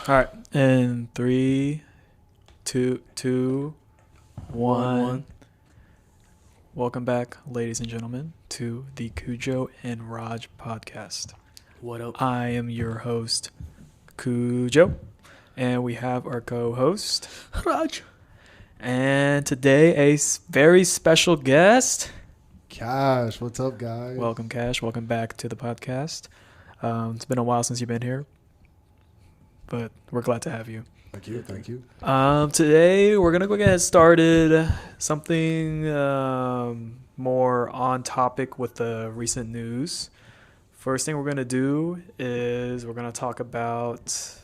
All right. In 3, 2, 1. Welcome back, ladies and gentlemen, to the Cujo and Raj podcast. What up? I am your host, Cujo, and we have our co-host, Raj. And today, a very special guest. Cash, what's up, guys? Welcome, Cash. Welcome back to the podcast. It's been a while since you've been here, but we're glad to have you. Thank you. Today, we're going to go get started something more on topic with the recent news. First thing we're going to do is we're going to talk about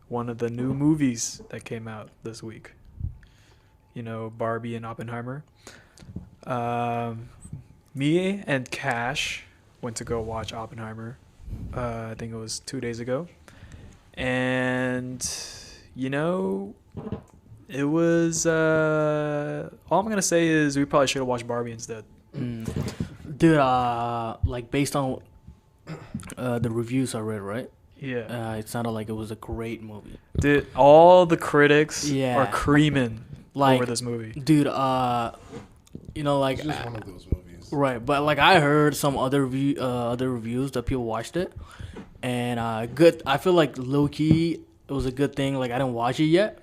one of the new movies that came out this week. You know, Barbie and Oppenheimer. Me and Cash went to go watch Oppenheimer. I think it was 2 days ago. And, you know, it was... all I'm going to say is we probably should have watched Barbie instead. Dude, like based on the reviews I read, right? Yeah. It sounded like it was a great movie. Dude, all the critics Yeah. are creaming Like, over this movie. dude, you know, like, It's just one of those movies. right? But like, I heard some other reviews that people watched it, and good. I feel like low key, it was a good thing. Like, I didn't watch it yet.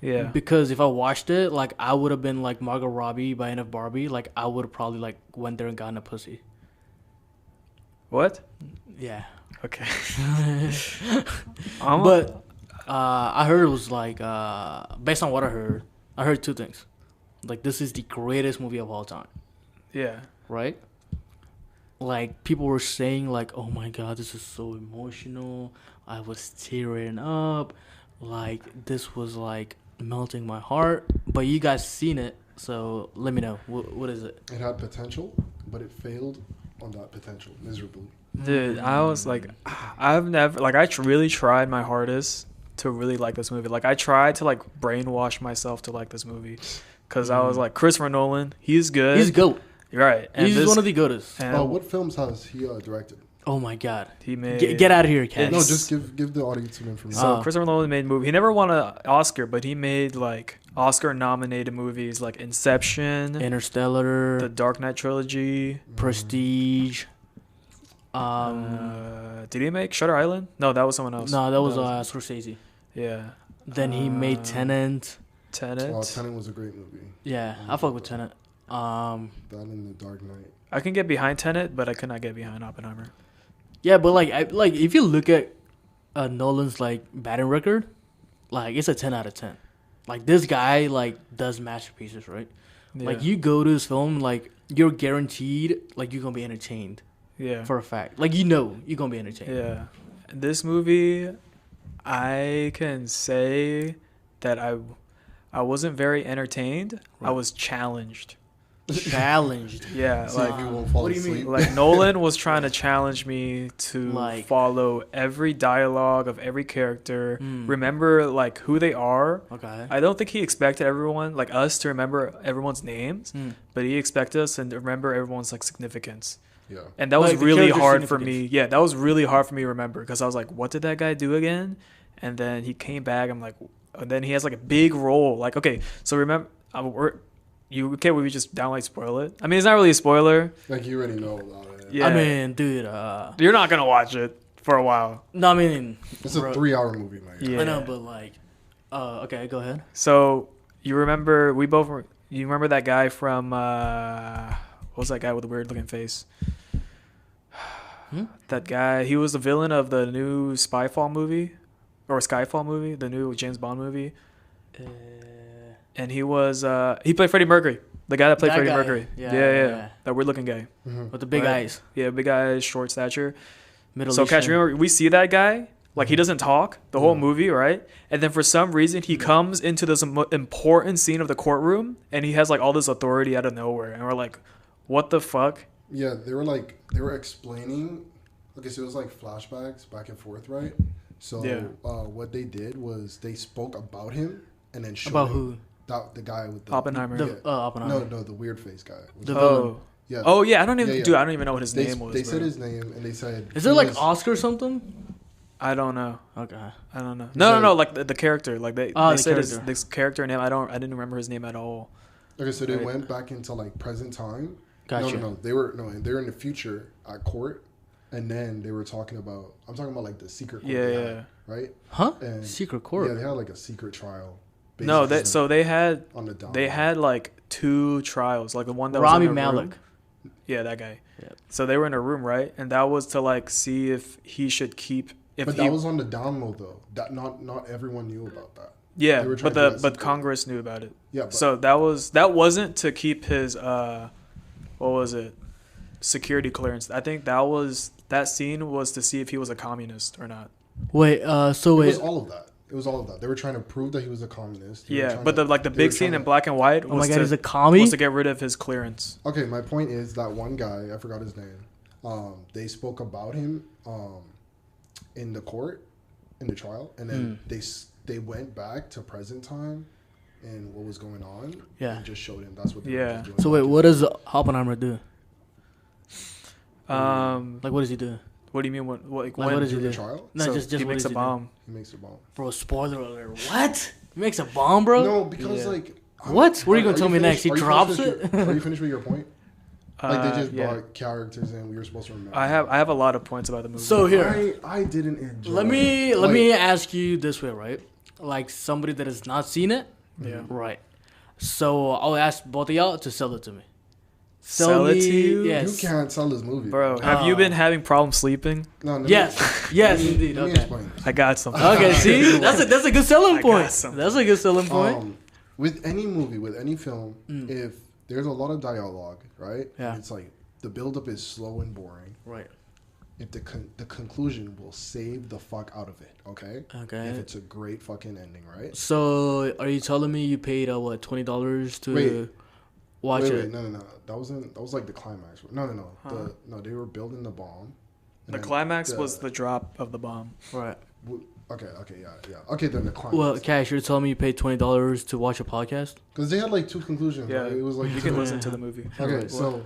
Yeah. Because if I watched it, like, I would have been like Margot Robbie by end of Barbie. Like, I would have probably like went there and gotten a pussy. What? Yeah. Okay. But I heard it was like based on what I heard two things. Like, this is the greatest movie of all time, Yeah. right? Like, people were saying like, "Oh my god, this is so emotional. I was tearing up. Like, this was like melting my heart." But you guys seen it, so let me know. What is it? It had potential, but it failed on that potential miserably. Dude, I was like, I've never, like, I really tried my hardest to really like this movie. Like, I tried to, like, brainwash myself to like this movie. Because I was like, Christopher Nolan, he's good. He's GOAT. You're right. And He's one of the GOATs. and What films has he directed? Oh my god. he made... Get out of here, Cat. No, just give the audience some information. So, Christopher Nolan made movie. He never won an Oscar, but he made, like, Oscar-nominated movies like Inception, Interstellar, the Dark Knight trilogy. Prestige. Did he make Shutter Island? No, that was someone else. No, that was Scorsese. Yeah. Then he made Tenet. Tenet. Tenet was a great movie. Yeah, I fuck with Tenet. That and The Dark Knight. I can get behind Tenet, but I could not get behind Oppenheimer. Yeah, but like if you look at Nolan's like batting record, like it's a 10 out of 10. Like, this guy like does masterpieces, right? Yeah. Like, you go to his film, like you're guaranteed like you're gonna be entertained Yeah. for a fact. Like, you know you're gonna be entertained. Yeah. This movie, I can say that I wasn't very entertained. Right. I was challenged. Challenged. Yeah, See like if you won't fall what do you asleep. mean? like Nolan was trying to challenge me to Like- follow every dialogue of every character, Mm. remember like who they are. Okay. I don't think he expected everyone, like us, to remember everyone's names, Mm. but he expected us to remember everyone's like significance. Yeah. And that was Like, the really character hard for me. significance. Yeah, that was really hard for me to remember because I was like, what did that guy do again? And then he came back. I'm like, and then he has like a big role. Like, okay, so remember, we just downright spoil it? I mean, it's not really a spoiler. Like, you already know about it. Yeah. I mean, dude. You're not going to watch it for a while. No, I mean, It's a bro, 3-hour movie, man. Yeah. I know, but like, okay, go ahead. So you remember, you remember that guy from, what was that guy with the weird looking face? That guy, he was the villain of the new Skyfall movie, the new James Bond movie. And he played Freddie Mercury, the guy that played That Freddie guy. Mercury. Yeah, Yeah. yeah. That weird looking guy. Mhm. With the big Right. eyes, Yeah, big eyes, short stature. Middle So, Catch, Eastern. remember, we see that guy, like, he doesn't talk the whole movie, right? And then for some reason, he comes into this important scene of the courtroom, and he has, like, all this authority out of nowhere. And we're like, what the fuck? Yeah, they were explaining. Okay, so it was like flashbacks back and forth, right? So Yeah. what they did was they spoke about him and then showed About him. who? The guy with the Oppenheimer. Oppenheimer. No, the weird face guy. The villain. Oh. Yeah. Oh, yeah. I don't even, Yeah, yeah. dude, I don't even know what his They name was. They said bro. his name and they said. Is he it like was- Oscar or something? I don't know. Okay. I don't know. He's No. like- Like the character. Like they The said character. this character name. I didn't remember his name at all. Okay, so they Right. went back into like present time. Gotcha. No. They're in the future at court, and then they were talking about. I'm talking about like the secret court. Yeah, they yeah. had, right? Huh? And Secret court. Yeah, they had like a secret trial. No, basically, they had on the down. they had like 2 trials. Like the one that Rami was in a Malek. room. Yeah, that guy. Yep. So they were in a room, right? And that was to like see if he should keep. If But he, that was on the download though. That not everyone knew about that. yeah, they were trying to do that but secret. Congress knew about it. Yeah. But, So that wasn't to keep his what was it, security clearance. I think that scene was to see if he was a communist or not. Wait. So it wait. was all of that. It was all of that. They were trying to prove that he was a communist. They were Yeah, trying but to- the they were big scene trying in to- black and white Oh my was god, he's a to commie. get rid of his clearance. Okay, my point is that one guy, I forgot his name. They spoke about him in the court, in the trial, and then they went back to present time and what was going on. Yeah. And just showed him. That's what they Yeah. were just doing. So wait, what does Oppenheimer do? Like, Like, what does he do? what do you mean? What Like, when what does he During do? the trial, No, so just he what makes does a he do? bomb? he makes a bomb. Bro, spoiler alert. What? He makes a bomb, bro? No, because Yeah. like. What? What are you gonna tell me next? He Are you drops finished it? Are you finished with your point? Like they just Yeah. brought characters in. We were supposed to remember. I have a lot of points about the movie. So here, I didn't enjoy. let me Like, ask you this way, right? Like somebody that has not seen it, yeah. right? So I'll ask both of y'all to sell it to me. Sell it to you? Yes. You can't sell this movie, Bro, have you been having problems sleeping? No, let me- Yes. Yes, let me- indeed. Let me Okay. explain. I got something. Okay. See, that's a good selling I got point. something. That's a good selling point. With any movie, with any film, if there's a lot of dialogue, right? Yeah. And it's like the buildup is slow and boring. Right. If the conclusion will save the fuck out of it, okay? Okay. If it's a great fucking ending, right? So are you telling me you paid what $20 to Wait. watch Wait, it? no. That was like the climax. No. No, they were building the bomb. and The then climax was the drop of the bomb. Right. Okay, yeah. Okay, then the climax. Well, Cash, you're telling me you paid $20 to watch a podcast? Because they had like 2 conclusions. Yeah, Right? It was like you can listen to the movie. Okay, Right. so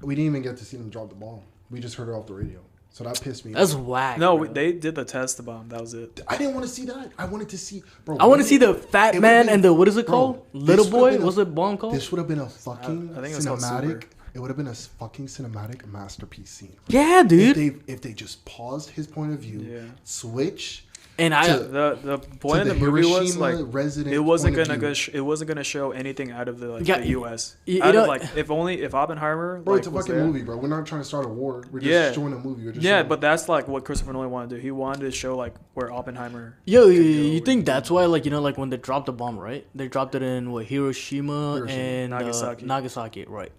we didn't even get to see them drop the bomb. We just heard it off the radio. So that pissed me That's off. whack. No, bro. they did the test bomb. That was it. I didn't want to see that. I wanted to see, bro. I want to see the fat it man would've and been- the what is it bro, called? this Little would've boy. been a- What's the bomb called? This would have been a fucking I think it was called cinematic. Super. It would have been a fucking cinematic masterpiece scene. Yeah, dude. If they just paused his point of view, Yeah. switch And I to- The point to of the movie was Hiroshima like resident it wasn't point of gonna view. it wasn't gonna show anything out of the Yeah, the U.S. you Out know- of, like if Oppenheimer Bro, like, it's a was fucking there. movie, bro. We're not trying to start a war. We're just Yeah. showing a movie. We're just Yeah, showing- but that's like what Christopher Nolan wanted to do. He wanted to show like where Oppenheimer. Yo, could you go think and- that's why, like, like when they dropped the bomb, right? They dropped it in Hiroshima and Nagasaki. Nagasaki, right?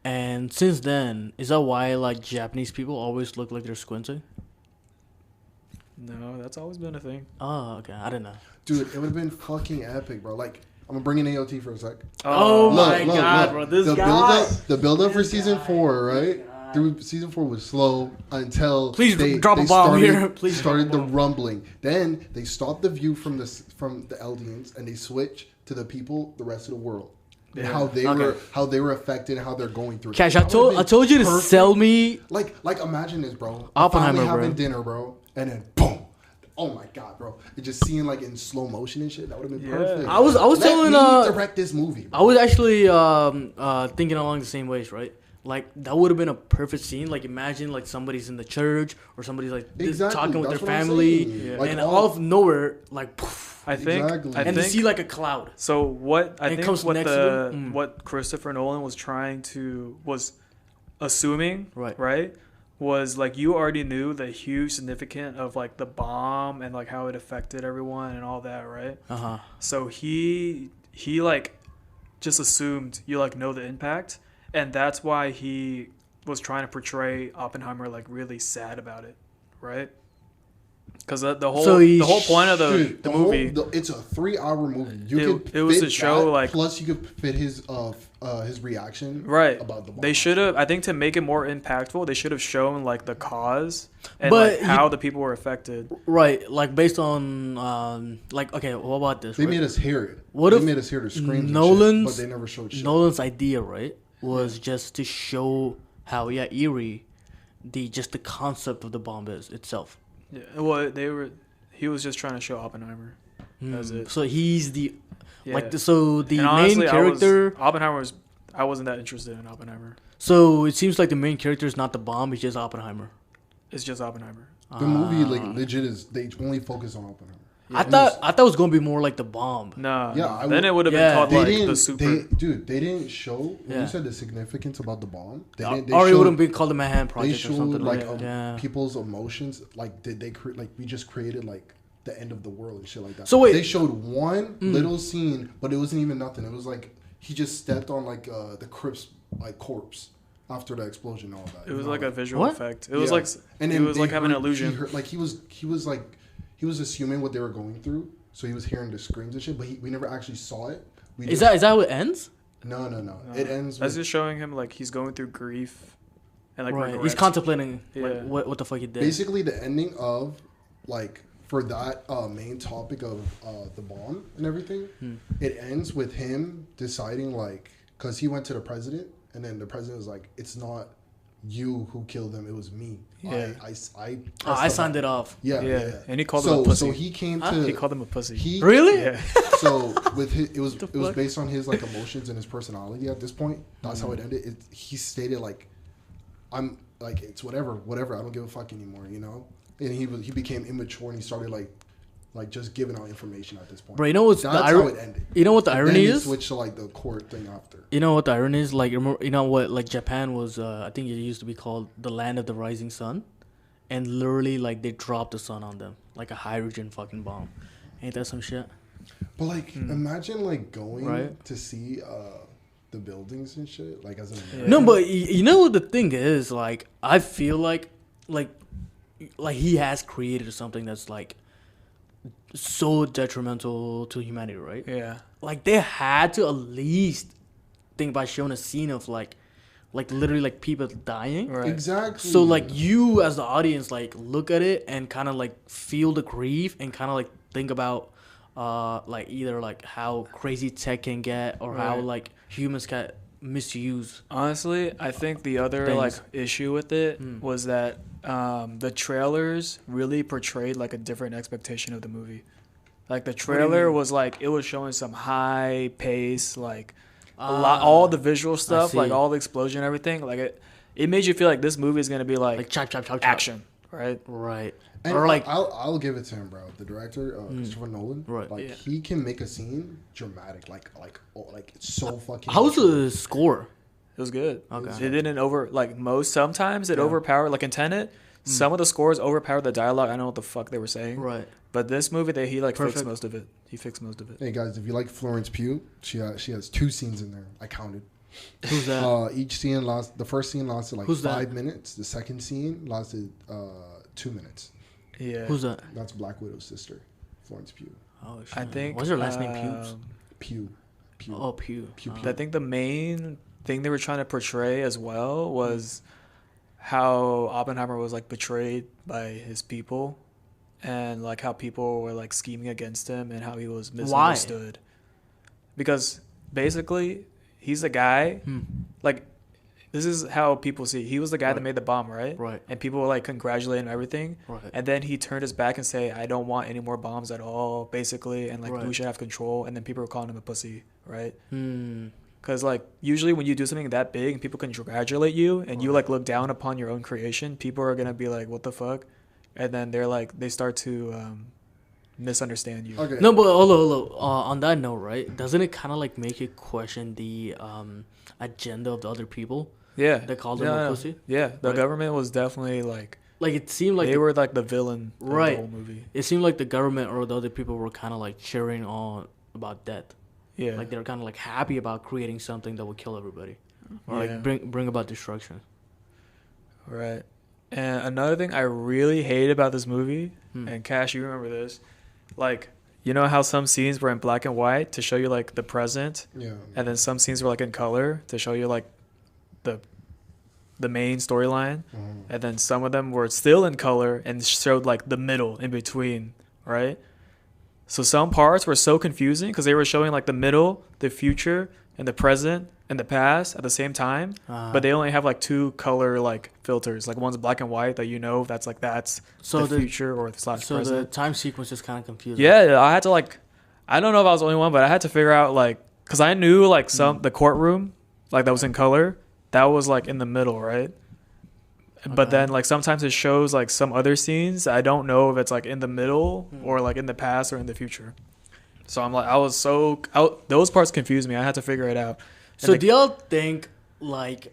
And since then, is that why like Japanese people always look like they're squinting? No, that's always been a thing. Oh, okay, I didn't know. dude, it would have been fucking epic, bro. Like, I'm gonna bring in AOT for a sec. Oh, Look, my look, God, look. bro, this the guy. the build up for This season guy. 4, right? This guy. Through season 4 was slow until Please drop a bomb here. Please drop a started the bomb. rumbling. Then they stopped the view from the Eldians and they switched to the people, the rest of the world. And Yeah. how they were affected and how they're going through it. Cash, I That would've been told you to perfect. sell me. Like imagine this, bro. Oppenheimer, Family bro. having dinner, bro, and then boom. Oh my god, bro! It just seeing like in slow motion and shit. That would have been Yeah. perfect. I was Let telling me direct this movie. Bro. I was actually thinking along the same ways, right? Like that would have been a perfect scene. Like imagine like somebody's in the church or somebody's like Exactly, talking with that's their what I'm family, saying. Yeah. Like, and all- all of nowhere, like, poof, I think. Exactly. I and think. to see like a cloud. So what I And it think comes what next to the them? what Christopher Nolan was trying to was assuming Right. was like you already knew the huge significance of like the bomb and like how it affected everyone and all that, right? Uh-huh. So he like just assumed you like know the impact, and that's why he was trying to portray Oppenheimer like really sad about it, right? Because the whole So he the whole point of Dude, the whole- movie. it's a 3-hour movie. It was fit to show, that, like- plus you could fit his reaction Right. about the bomb. They should have. I think to make it more impactful, they should have shown like the cause and But like how the people were affected. Right, like based on like okay, what about this? They right? made us hear it. What they if made us hear the screams, Nolan's- and shit, but they never showed shit. Nolan's idea, right, was just to show how eerie the concept of the bomb is itself. Yeah. Well, he was just trying to show Oppenheimer. That's it. So he's the Yeah. like the, so the And main honestly, character. I wasn't that interested in Oppenheimer. So it seems like the main character is not the bomb; it's just Oppenheimer. It's just Oppenheimer. The movie, like, legit is they only focus on Oppenheimer. I thought it was gonna be more like the bomb. No. Yeah, Then it would have Yeah. been called They like didn't, the super. they didn't show when Yeah. you said the significance about the bomb. They Or didn't. it wouldn't be called the Manhattan They Project or showed something like like that. people's emotions. Like, did they create? Like, we just created like the end of the world and shit like that. So wait. They showed one little scene, but it wasn't even nothing. It was like he just stepped on like the Crips like corpse after the explosion and all that. It was like a visual What? effect. It was Yeah. like and it then was they like having an heard- illusion. He heard, like he was like he was assuming what they were going through, so he was hearing the screams and shit. But we never actually saw it. We Is just- that how it ends? No. It ends. That's With, just showing him like he's going through grief and like Right. He's regrets. contemplating like Yeah. what the fuck he did. basically the ending of like for that main topic of the bomb and everything. It ends with him deciding like because he went to the president and then the president was like, "It's not you who killed them. It was me. Yeah. I signed it off. Yeah, Yeah. And he called him so a pussy. so he came Huh? to He called him a pussy. he Really? Yeah. so with his it was fuck? based on his like emotions and his personality at this point. That's how it ended. He stated like, "I'm like it's whatever. I don't give a fuck anymore." You know. And he became immature and he started like just giving out information at this point. Bro, you know what's That's the how it ended. You know what the And irony then it is? switched to like the court thing after. You know what the irony is? Like, you know what? Like, Japan was, I think it used to be called the land of the rising sun. And literally, like, they dropped the sun on them. Like a hydrogen fucking bomb. Ain't that some shit? But like, imagine like going Right. to see the buildings and shit. Like as an Yeah. No, but you know what the thing is? Like, I feel like he has created something that's, like, so detrimental to humanity, right? Yeah. Like, they had to at least think about showing a scene of, like literally, like, people dying. Right. exactly. So like you as the audience like look at it and kind of like feel the grief and kind of like think about like either like how crazy tech can get or how Right. like humans can misuse. Honestly, I think the other Things. like issue with it was that the trailers really portrayed like a different expectation of the movie. Like the trailer was like it was showing some high pace, like a lot, all the visual stuff, like see. all the explosion, and everything. Like it made you feel like this movie is gonna be Like like chop chop chop chop. action, right? Right. And Or like I'll give it to him, bro. The director, Christopher Nolan, Right. like Yeah. he can make a scene dramatic, like it's so fucking. how's emotional. the score? It was good. Okay. It didn't sometimes it overpowered, like in Tenet, some of the scores overpowered the dialogue. I don't know what the fuck they were saying. Right. But this movie, he like fixed Perfect. most of it. He fixed most of it. Hey guys, if you like Florence Pugh, she has 2 scenes in there. I counted. Who's that? Each scene the first scene lasted like Who's that? 5 minutes. The second scene lasted 2 minutes. Yeah. Who's that? That's Black Widow's sister, Florence Pugh. Oh shit. I think. What's her last name? Pubes. Pugh. Pugh. Oh, Pew. Pew, Oh. Pew. I think the main thing they were trying to portray as well was how Oppenheimer was like betrayed by his people, and like how people were like scheming against him and how he was misunderstood. Because basically, he's the guy. Like, this is how people see. He was the guy that made the bomb, right? Right. And people were like congratulate him and everything. Right. And then he turned his back and say, "I don't want any more bombs at all," basically, and like Right. we should have control. And then people were calling him a pussy, right? Hmm. Because like usually when you do something that big and people congratulate you and you like look down upon your own creation, people are gonna be like, "What the fuck?" And then they start to misunderstand you. Okay. No, but hold on. On that note, right? Doesn't it kind of like make you question the agenda of the other people? Yeah, They called him a pussy? Yeah, the Right. government was definitely like Like it seemed like they were like the villain of Right. the whole movie. it seemed like the government or the other people were kind of like cheering on about death. Yeah, Like they were kind of like happy about creating something that would kill everybody or Yeah. like bring about destruction. right. And another thing I really hate about this movie, Hmm. and Cash, you remember this, like you know how some scenes were in black and white to show you like the present, Yeah. and then some scenes were like in color to show you like the main storyline, and then some of them were still in color and showed like the middle in between, right? So some parts were so confusing because they were showing like the middle, the future, and the present in the past at the same time, but they only have like 2 color like filters. Like one's black and white that that's so the future or slash so present. the time sequence is kind of confusing. Yeah, I had to like, I don't know if I was the only one, but I had to figure out like, cause I knew like the courtroom, like that was in color, that was like in the middle, right? But then like sometimes it shows like some other scenes. I don't know if it's like in the middle or like in the past or in the future. So I'm like, those parts confused me. I had to figure it out. So do y'all think like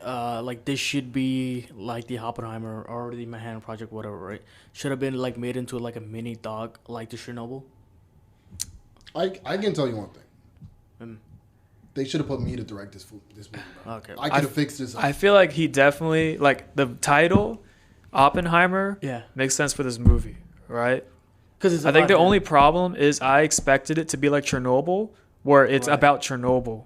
this should be like the Oppenheimer or the Manhattan Project, whatever, right? Should have been like made into like a mini doc like the Chernobyl? I can tell you one thing. Mm. They should have put me to direct this movie. Okay. I could have fixed this. I feel like he definitely, like the title, Oppenheimer, makes sense for this movie, right? Because I think the only problem is I expected it to be like Chernobyl, where it's about Chernobyl.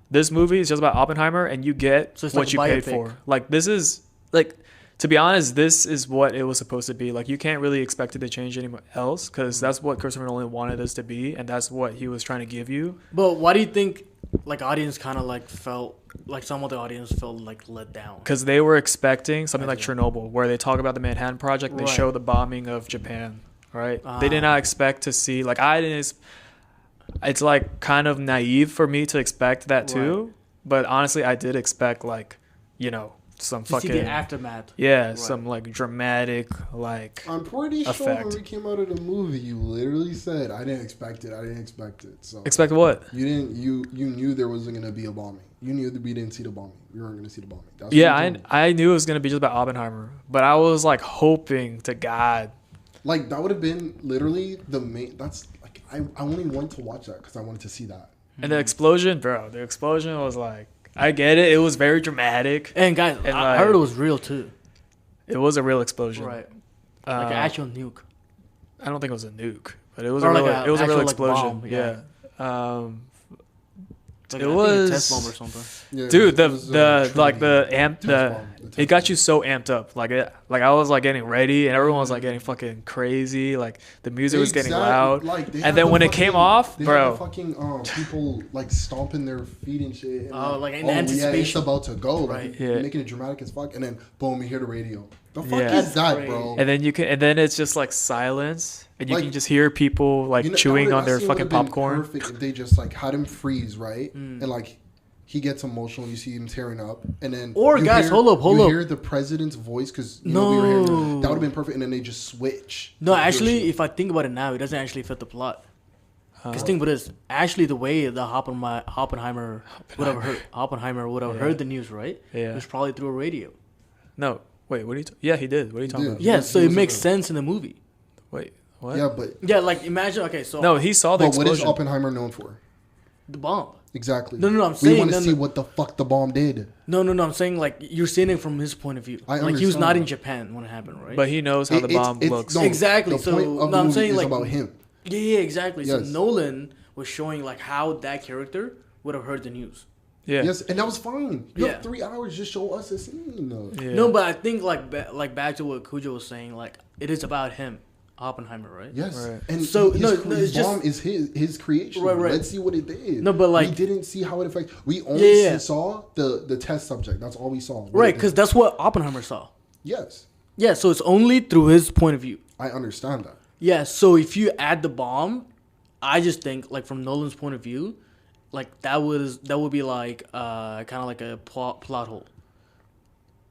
This movie is just about Oppenheimer, and you get what you paid for. Like this is like, to be honest, this is what it was supposed to be. Like you can't really expect it to change anything else because that's what Christopher Nolan wanted this to be, and that's what he was trying to give you. But why do you think like audience kind of like felt like some of the audience felt like let down? Because they were expecting something like Chernobyl, where they talk about the Manhattan Project, they show the bombing of Japan, right? They did not expect to see, like I didn't. It's like kind of naive for me to expect that too, but honestly, I did expect like, you know, some to fucking see the aftermath. Yeah, some like dramatic like. I'm pretty sure effect. when we came out of the movie, you literally said, "I didn't expect it. I didn't expect it." So expect what? You didn't. You knew there wasn't gonna be a bombing. You knew that we didn't see the bombing. We weren't gonna see the bombing. That's I knew it was gonna be just about Oppenheimer, but I was like hoping to God. Like that would have been literally the main. That's like I only went to watch that because I wanted to see that. And the explosion, bro. The explosion was like, I get it. It was very dramatic. And guys, I heard it was real too. It was a real explosion, right? Like an actual nuke. I don't think it was a nuke, but it was a real explosion. Bomb, yeah. Like, it was a test bomb or something. Yeah, dude. It got you so amped up. Like I was like getting ready, and everyone was like getting fucking crazy. Like the music was getting loud. Like, and then when it came off, bro, fucking people like stomping their feet and shit. And like in anticipation, yeah, it's about to go. Right. Like, making it dramatic as fuck, and then boom, you hear the radio. The fuck is that, bro? And then it's just like silence, and you can just hear people like chewing on their fucking popcorn. Perfect if they just like had him freeze, right, and like. He gets emotional. You see him tearing up, and then hold up. You hear the president's voice because we were hearing that would have been perfect, and then they just switch. No, actually, if I think about it now, it doesn't actually fit the plot. Because think about this. Actually, the way the Oppenheimer would have heard the news, right? Yeah, it was probably through a radio. No, wait. What are you? Yeah, he did. What are you talking about? Yeah, so it makes sense in the movie. Wait, what? Yeah, like imagine. Okay, so no, he saw the explosion. What is Oppenheimer known for? The bomb. Exactly. No, I'm saying... We want to see what the fuck the bomb did. No, I'm saying, like, you're seeing it from his point of view. Like, he was not in Japan when it happened, right? But he knows how the bomb looks. No, exactly. The point of the I'm movie saying, is like... about him. Yeah, exactly. Yes. So Nolan was showing, like, how that character would have heard the news. Yeah. Yes, and that was fine. You have 3 hours, just show us a scene. Yeah. No, but I think, like back to what Cujo was saying, like, it is about him. Oppenheimer, right? Yes. Right. And so his bomb is his creation. Right. Let's see what it did. No, but like we didn't see how it affects. We only saw the test subject. That's all we saw. Right, because that's what Oppenheimer saw. Yes. Yeah, so it's only through his point of view. I understand that. Yeah, so if you add the bomb, I just think like from Nolan's point of view, like that would be like kind of like a plot hole.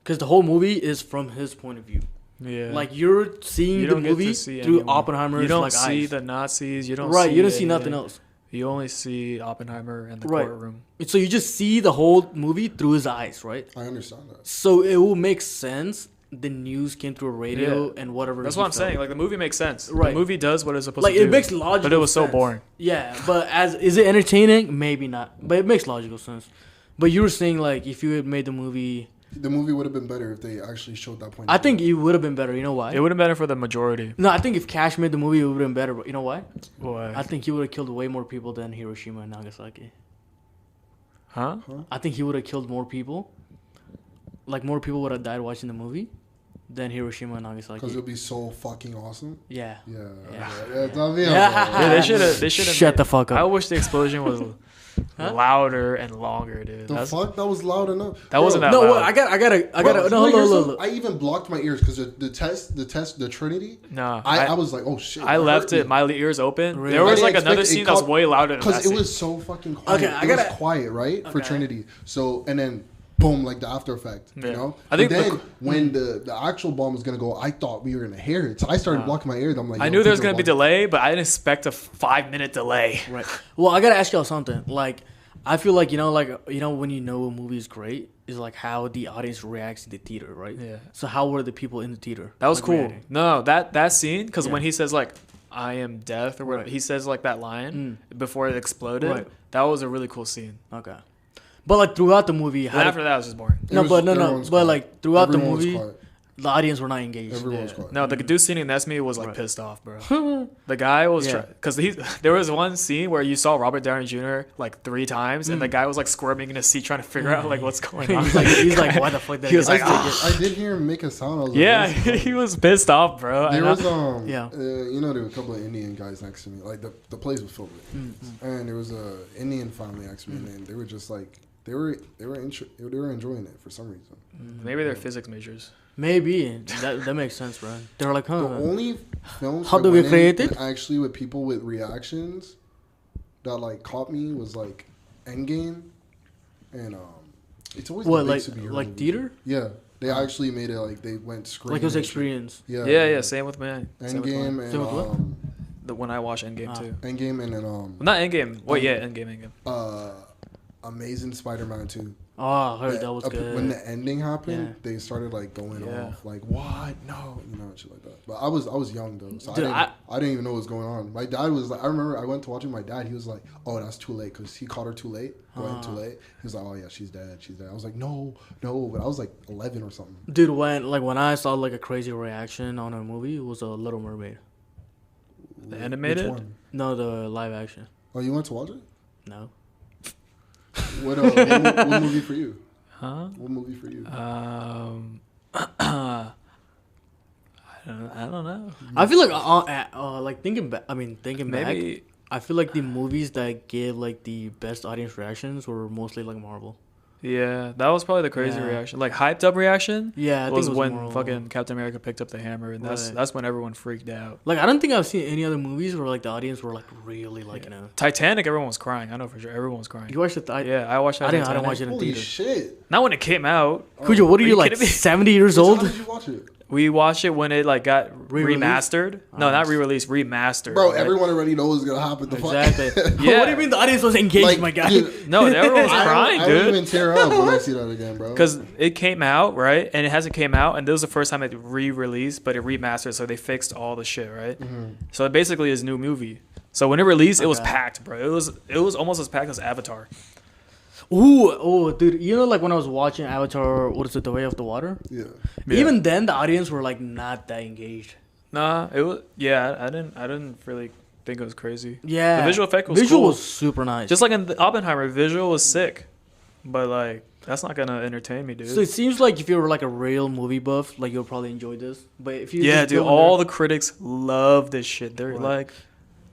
Because the whole movie is from his point of view. Yeah, like you're seeing the movie through Oppenheimer's You don't like see eyes. The Nazis. You don't see nothing else. You only see Oppenheimer and the courtroom. So you just see the whole movie through his eyes, right? I understand that. So it will make sense. The news came through a radio and whatever. That's what I'm saying. Like the movie makes sense. Right. The movie does what it's supposed to do. Like it makes logical sense. But it was so boring. Yeah, but is it entertaining? Maybe not. But it makes logical sense. But you were saying like if you had made the movie would have been better if they actually showed that point. I think it would have been better. You know why? It would have been better for the majority. No, I think if Cash made the movie, it would have been better. But you know why? Why? I think he would have killed way more people than Hiroshima and Nagasaki. Huh? I think he would have killed more people. Like more people would have died watching the movie then Hiroshima and Nagasaki. Because it'll be so fucking awesome. Yeah. Yeah. Yeah. Tell me Yeah. about Yeah, it. they should have. Shut the fuck up. I wish the explosion was louder and longer, dude. The fuck? That was loud enough. That wasn't that No, loud. wait, I gotta. Bro, No, here's look. some- I even blocked my ears because the Trinity. No, I was like, oh shit. I that left hurt it. me. My ears open. Really? There was I like didn't another expect it. scene that was way louder than that Because it scene. was so fucking quiet. Okay, I it was gotta- quiet, right? For Okay. Trinity. So, and then boom, like the after effect, Yeah. you know? I think and then when the actual bomb was going to go, I thought we were going to hear it. So I started blocking my ears. I'm like, I yo, knew there was people gonna be watching. delay, but I didn't expect a 5-minute delay. Right. Well, I gotta ask y'all something. Like, I feel like when you know a movie is great, is like how the audience reacts in the theater, right? Yeah. So how were the people in the theater? That was like, cool. reacting? No, that scene, because Yeah. when he says like, "I am death," or whatever, Right. he says like that line before it exploded. Right. That was a really cool scene. Okay. But like throughout the movie, And after that, it was just boring. No, It but was- no. everyone's But quiet. like throughout Everyone the was movie, quiet. the audience were not engaged. Everyone was Yeah. quiet. No, the dude sitting next to me was like Right. pissed off, bro. The guy was Yeah. because there was one scene where you saw Robert Downey Jr. like 3 times, and the guy was like squirming in his seat trying to figure out like what's going on. he's like, why the fuck? That He was guy- like, I did hear him make a sound. I was like, yeah, what is this? he was pissed off, bro. There And I- was Yeah. there were a couple of Indian guys next to me. Like the place was filled with, and there was a Indian family next to me, and they were just like they were enjoying it for some reason. maybe they're physics majors. Maybe that makes sense, bro. They're like, The huh? only films How that do we went in create it? actually with people with reactions that like caught me was like Endgame, and it's always What, the big like superhero like movies. theater? Yeah, they actually made it like they went screen. Like it was experience. Yeah, Yeah, same with mine. Same with Endgame mine. Same with what? and When I watched Endgame too. Endgame and then Well, not Endgame. Wait, yeah, Endgame. Amazing Spider-Man 2. Oh, I heard that was Up- good. When the ending happened, Yeah. they started like going Yeah. off, like what? No, shit like that. But I was young though, so Dude, I didn't even know what was going on. My dad was like, I remember I went to watch it with my dad. He was like, "Oh, that's too late," because he caught her too late. Went too late. He was like, "Oh yeah, she's dead. She's dead." I was like, "No." But I was like 11 or something. Dude, when I saw like a crazy reaction on a movie, it was a Little Mermaid. The Which animated? one? No, the live action. Oh, you went to watch it? No. What movie for you? Huh? What movie for you? I don't know. I feel like thinking back. I mean, thinking back. Maybe I feel like the movies that gave like the best audience reactions were mostly like Marvel. yeah, that was probably the crazy Yeah. reaction. Like hyped up reaction Yeah, I think was it was when Marvel. fucking Captain America picked up the hammer, and Right. that's when everyone freaked out. Like I don't think I've seen any other movies where like the audience were like really like Titanic, everyone was crying. I know for sure, everyone was crying. You watched it? Yeah, I watched that. I didn't Titanic. watch it in Holy theater. shit! Not when it came out. Cujo, what are Are you you like kidding me? 70 years How old? did you watch it? We watched it when it like got Re-released? remastered. No, not re-released, remastered. Bro, right? everyone already knows what's gonna happen. The Exactly. fuck? Yeah. What do you mean the audience was engaged, Like, my guy? dude, No, everyone was I crying, don't dude. even tear up when I see that again, bro. Because it came out, right? And it hasn't came out. And this was the first time it re-released, but it remastered. So they fixed all the shit, right? So it basically is a new movie. So when it released, it was Okay. packed, bro. It was almost as packed as Avatar. Oh, dude, you know, like when I was watching Avatar, what is it, The Way of the Water? Yeah. Yeah. Even then, the audience were like not that engaged. Nah, it was. Yeah, I didn't really think it was crazy. Yeah, The visual effect was visual cool. was super nice. Just like in the Oppenheimer, visual was sick, but like that's not gonna entertain me, dude. so it seems like if you were like a real movie buff, like you'll probably enjoy this. But if you Yeah, just dude. go in All there- the critics love this shit. They're Right. like,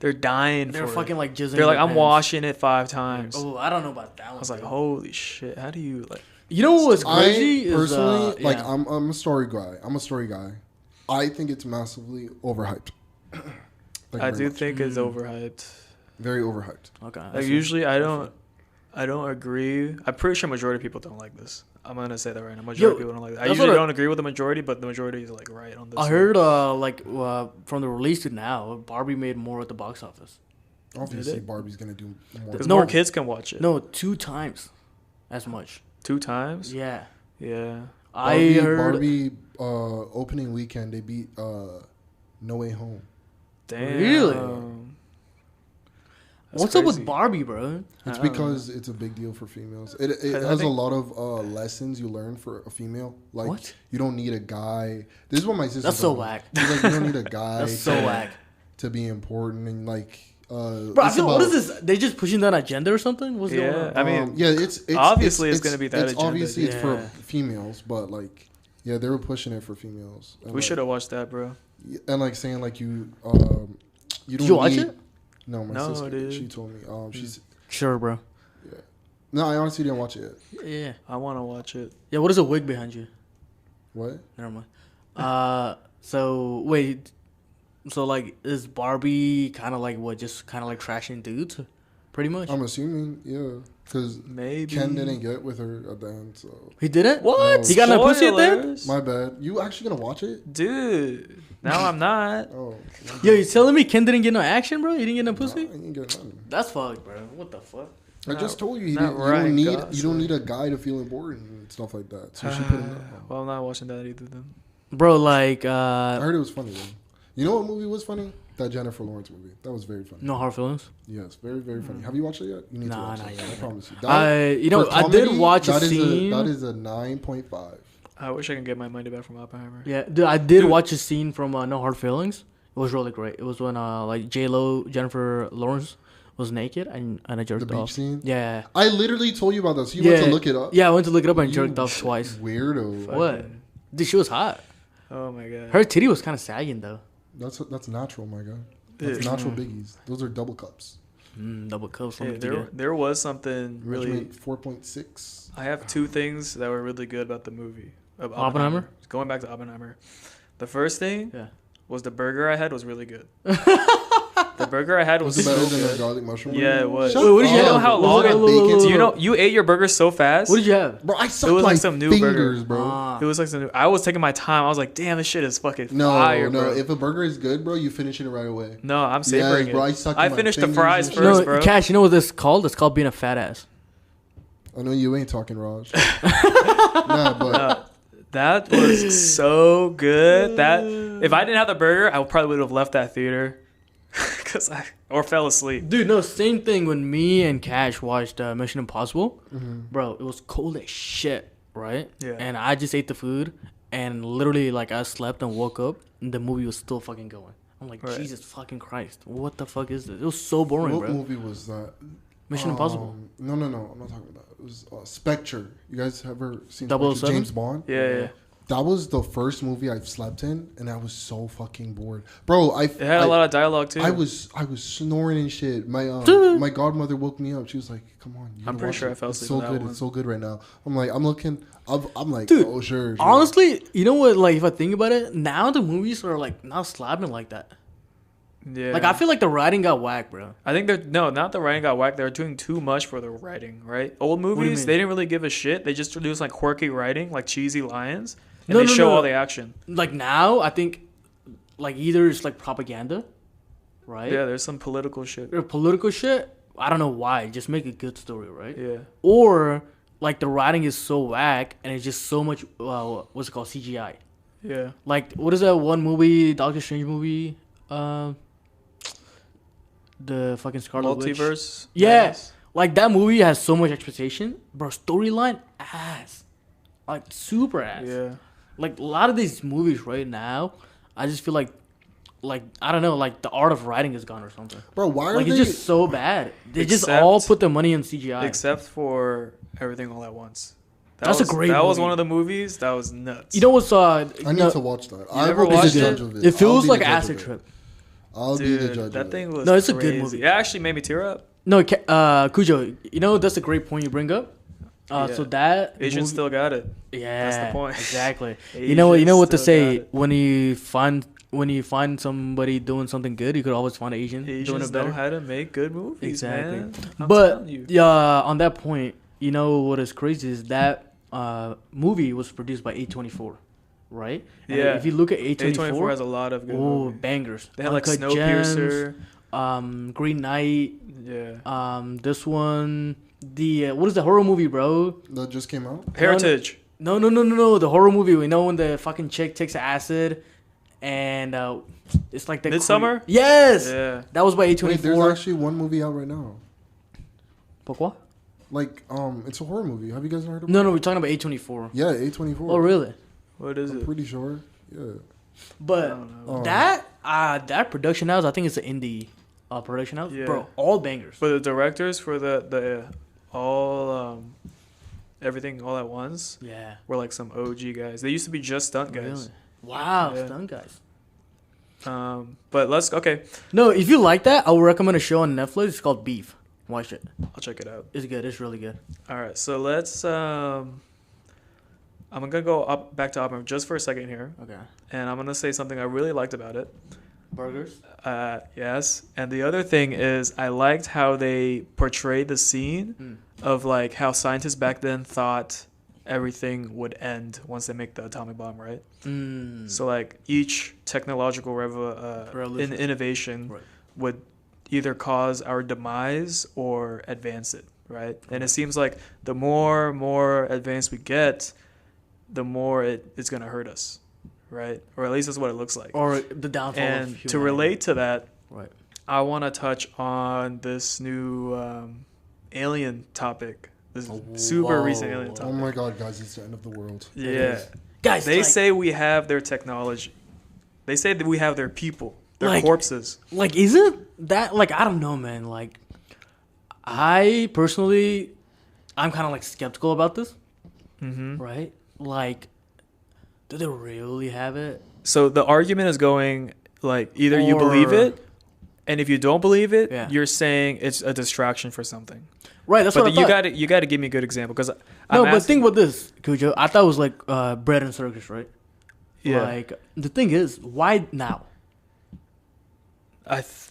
they're dying they're for fucking it. like jizzing. They're like, their I'm pants. watching it 5 times. Oh, I don't know about that one. I was like, bro. holy shit! How do you like? You know what was crazy? I personally, is, like, yeah. I'm a story guy. I think it's massively overhyped. Thank you I very do much. think it's overhyped. Very overhyped. Okay. I Like see. usually, I don't agree. I'm pretty sure majority of people don't like this. I'm gonna say that right now. Majority of people don't like this. I that's usually what I- don't agree with the majority, but the majority is like right on this. I one. heard from the release to now, Barbie made more at the box office. Obviously, it? Barbie's gonna do more. because No. more kids can watch it. No, 2 times as much. 2 times. Yeah. Yeah. I heard. Barbie opening weekend they beat No Way Home. Damn. Really? That's What's up crazy. with Barbie, bro? It's I don't because it's a big deal for females. It I has a think- lot of lessons you learn for a female. Like What? you don't need a guy. This is what my sister. That's so told me. whack. She's like, you don't need a guy. That's so whack. to be important and like. Bro, I it's feel, what about- is this? They just pushing that agenda or something? What's going Yeah, on? I mean, yeah, it's obviously it's gonna be that It's agenda, obviously it's yeah. for females, but like Yeah, they were pushing it for females. And We should have watched that, bro. And like saying like you you don't Did you watch need, it? No, my No, sister. dude. She told me. She's Sure, bro. yeah. No, I honestly didn't watch it yet. Yeah. I want to watch it. Yeah. What is a wig behind you? What? Never mind. So wait. So like, is Barbie kind of like what? Just kind of like trashing dudes, pretty much. I'm assuming, yeah, because Maybe Ken didn't get with her at the end. So He didn't. What? He got no pussy at the end? Spoilers? my bad. You actually gonna watch it? Dude. Now I'm not. Oh, Yo, you telling me Ken didn't get no action, bro? He didn't get no pussy? No, I ain't get nothing. That's fucked, bro. What the fuck? I just told you, not you Ryan don't need Gosling. you don't need a guy to feel important and stuff like that. So she put him up. Well, I'm not watching that either then. Bro, like, I heard it was funny though. You know what movie was funny? That Jennifer Lawrence movie. That was very funny. no hard feelings. Yes, very very funny. Have you watched it yet? You need to Nah, watch not it. yet. I promise you. I for did watch a that is scene. that is a 9.5. I wish I can get my money back from Oppenheimer. Yeah, dude, I did watch a scene from No Hard Feelings. It was really great. It was when like J-Lo, Jennifer Lawrence was naked and I jerked The beach off. scene. Yeah. I literally told you about this. You went to look it up. Yeah, I went to look it up and You jerked off twice. Weirdo. What? Dude, she was hot. Oh my god. Her titty was kind of sagging though. That's natural, my guy. That's Yeah. natural biggies. Those are double cups. Double cups. Hey, there was something really. Measurement 4.6. I have two things that were really good about the movie. Of Oppenheimer? Going back to Oppenheimer. The first thing Yeah. was the burger I had was really good. The burger I had was Was it so better than a good. garlic mushroom? Yeah, it was. Shut Wait, what did you You have? know how What long was it- it? Do you know you ate your burger so fast? What did you have? Bro, I sucked was my like some new burger. fingers, bro. Ah. It was like some new, I was taking my time. I was like, damn, this shit is fucking No, fire, no. bro. If a burger is good, bro, you finish it right away. No, I'm savoring Yes, bro, I it. sucked I my finished the fingers fries and first, shit. No, bro. Cash, you know what this called? It's called being a fat ass. I know you ain't talking, Raj. Nah, but That was so good. That if I didn't have the burger, I probably would have left that theater, or fell asleep. Dude, no, same thing when me and Cash watched Mission Impossible. Bro, it was cold as shit, right? Yeah. And I just ate the food, and literally, like, I slept and woke up, and the movie was still fucking going. I'm like, Right. Jesus fucking Christ. What the fuck is this? It was so boring, what bro. movie was that? Mission Impossible. No. I'm not talking about that. It was Spectre. You guys ever seen 007? Spectre? James Bond? Yeah. That was the first movie I've slept in, and I was so fucking bored, bro. It had a lot of dialogue too. I was snoring and shit. My my godmother woke me up. She was like, "Come on, you I'm gotta pretty watch sure it. I fell It's asleep so on that good. one. It's so good right now." I'm like, I'm like, Dude, oh sure. Honestly, you know what? Like, if I think about it, now the movies are, like, not slapping like that. Yeah. Like, I feel like the writing got whacked, bro. I think not the writing got whacked. They're doing too much for the writing, right? Old do you movies, mean? they didn't really give a shit. They just introduced like quirky writing, like cheesy lines, and No, they no, show no. all the action. Like, now, I think, like, either it's, like, propaganda, right? Yeah, there's some political shit. Or political shit. I don't know why. Just make a good story, right? Yeah. Or like the writing is so whack and it's just so much. What's it called? CGI. Yeah. Like, what is that one movie? Doctor Strange movie. The fucking Scarlet Witch. Multiverse. Yeah. Madness. Like, that movie has so much expectation, bro. Storyline ass. Like, super ass. Yeah. Like, a lot of these movies right now, I just feel like I don't know, like the art of writing is gone or something. bro. Why are Like, they? it's just so bad. They just Except- all put the money in CGI. Except for Everything All at Once. That's a great That was movie. one of the movies that was nuts. You know what's I need to watch that. I never will be the watched judge it? of it. It I'll feels be like the judge acid of it. trip. I'll be the Dude, judge. that of thing it. was No, it's a good crazy. movie. It actually made me tear up. No, Cujo, you know that's a great point you bring up. Yeah. So that Asians movie- still got it. yeah, that's the point. exactly. You know Asians what to still say got it. when you find somebody doing something good, you could always find an Asian doing Asians it know better. how to make good movies, Exactly. man. I'm But telling you. yeah, on that point, you know what is crazy is that movie was produced by A24, right? And Yeah. if you look at A24 A24, has a lot of good oh, movies. bangers. They had like Uncut Gems, Snowpiercer. Green Knight. Yeah. This one, the what is the horror movie, bro? That just came out. Heritage. No, the horror movie. We know when the fucking chick takes acid, and it's like the Midsummer? Yes, Yeah. that was by Wait, there's A24. actually one movie out right now. Pourquoi? Like, it's a horror movie. Have you guys heard of it? No, we're talking about A24. Yeah, A24. Oh, really? What is I'm it? pretty sure. Yeah. But don't know. that production house, I think it's an indie production house, Yeah. bro. All bangers. For the directors, for the all everything all at once Yeah. were like some OG guys. They used to be just stunt guys. Really? Wow, Yeah. stunt guys. But okay. No, if you like that, I would recommend a show on Netflix. It's called Beef. Watch it. I'll check it out. It's good. It's really good. All right, so let's. I'm gonna go back to Oppenheimer just for a second here, Okay. and I'm gonna say something I really liked about it. Burgers. Yes, and the other thing is I liked how they portrayed the scene of like how scientists back then thought everything would end once they make the atomic bomb, right? So like each technological Revolution. innovation Right. would either cause our demise or advance it, right? And it seems like the more advanced we get, the more it's gonna hurt us, right? Or at least that's what it looks like. Or the downfall of And humanity. to relate to that, Right. I want to touch on this new alien topic. This super recent alien Oh topic. my god, guys, it's the end of the world. Yeah. Guys, They like, say we have their technology. They say that we have their people, their Like- corpses. like, isn't that, like, I don't know, man. Like, I personally, I'm kind of, like, skeptical about this. Hmm. Right? Like, do they really have it? So the argument is going like either you believe Or- it, and if you don't believe it, Yeah. you're saying it's a distraction for something. Right, that's But what I thought. you got to give me a good example because No, but think about this, Cujo. I thought it was like bread and circus, right? Yeah. Like, the thing is, why now?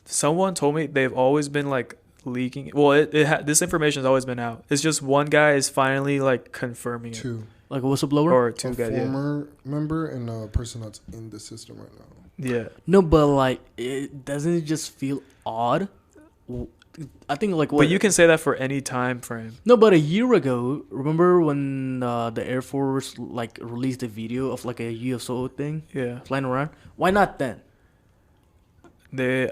Someone told me they've always been like leaking. Well, this information has always been out. It's just one guy is finally like confirming it, Two. Like a whistleblower? or A two guys. Yeah. former member and a person that's in the system right now. Yeah. No, but like, it doesn't just feel odd. I think like what? But you can say that for any time frame. No, but a year ago, remember when the Air Force like released a video of like a UFO thing Yeah. flying around? Why not then? They It's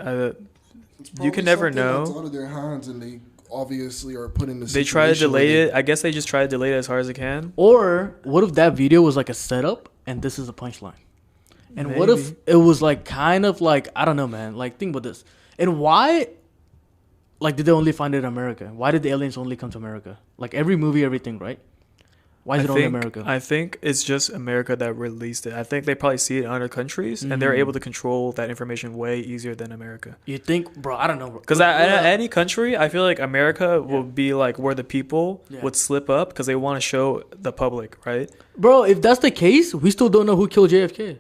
You can probably never something that's know. out of their hands, and they obviously are put in the. they try to situation where delay they- it. I guess they just try to delay it as hard as they can. Or what if that video was like a setup and this is a punchline? And what if Maybe. it was like kind of like, I don't know, man. Like, think about this. And why, like, did they only find it in America? Why did the aliens only come to America? Like, every movie, everything, right? Why is it only America? I think it's just America that released it. I think they probably see it in other countries, and they're Mhm. able to control that information way easier than America. You think, bro, I don't know, bro. Because any country, I feel like America will Yeah. be like where the people Yeah. would slip up because they want to show the public, right? Bro, if that's the case, we still don't know who killed JFK.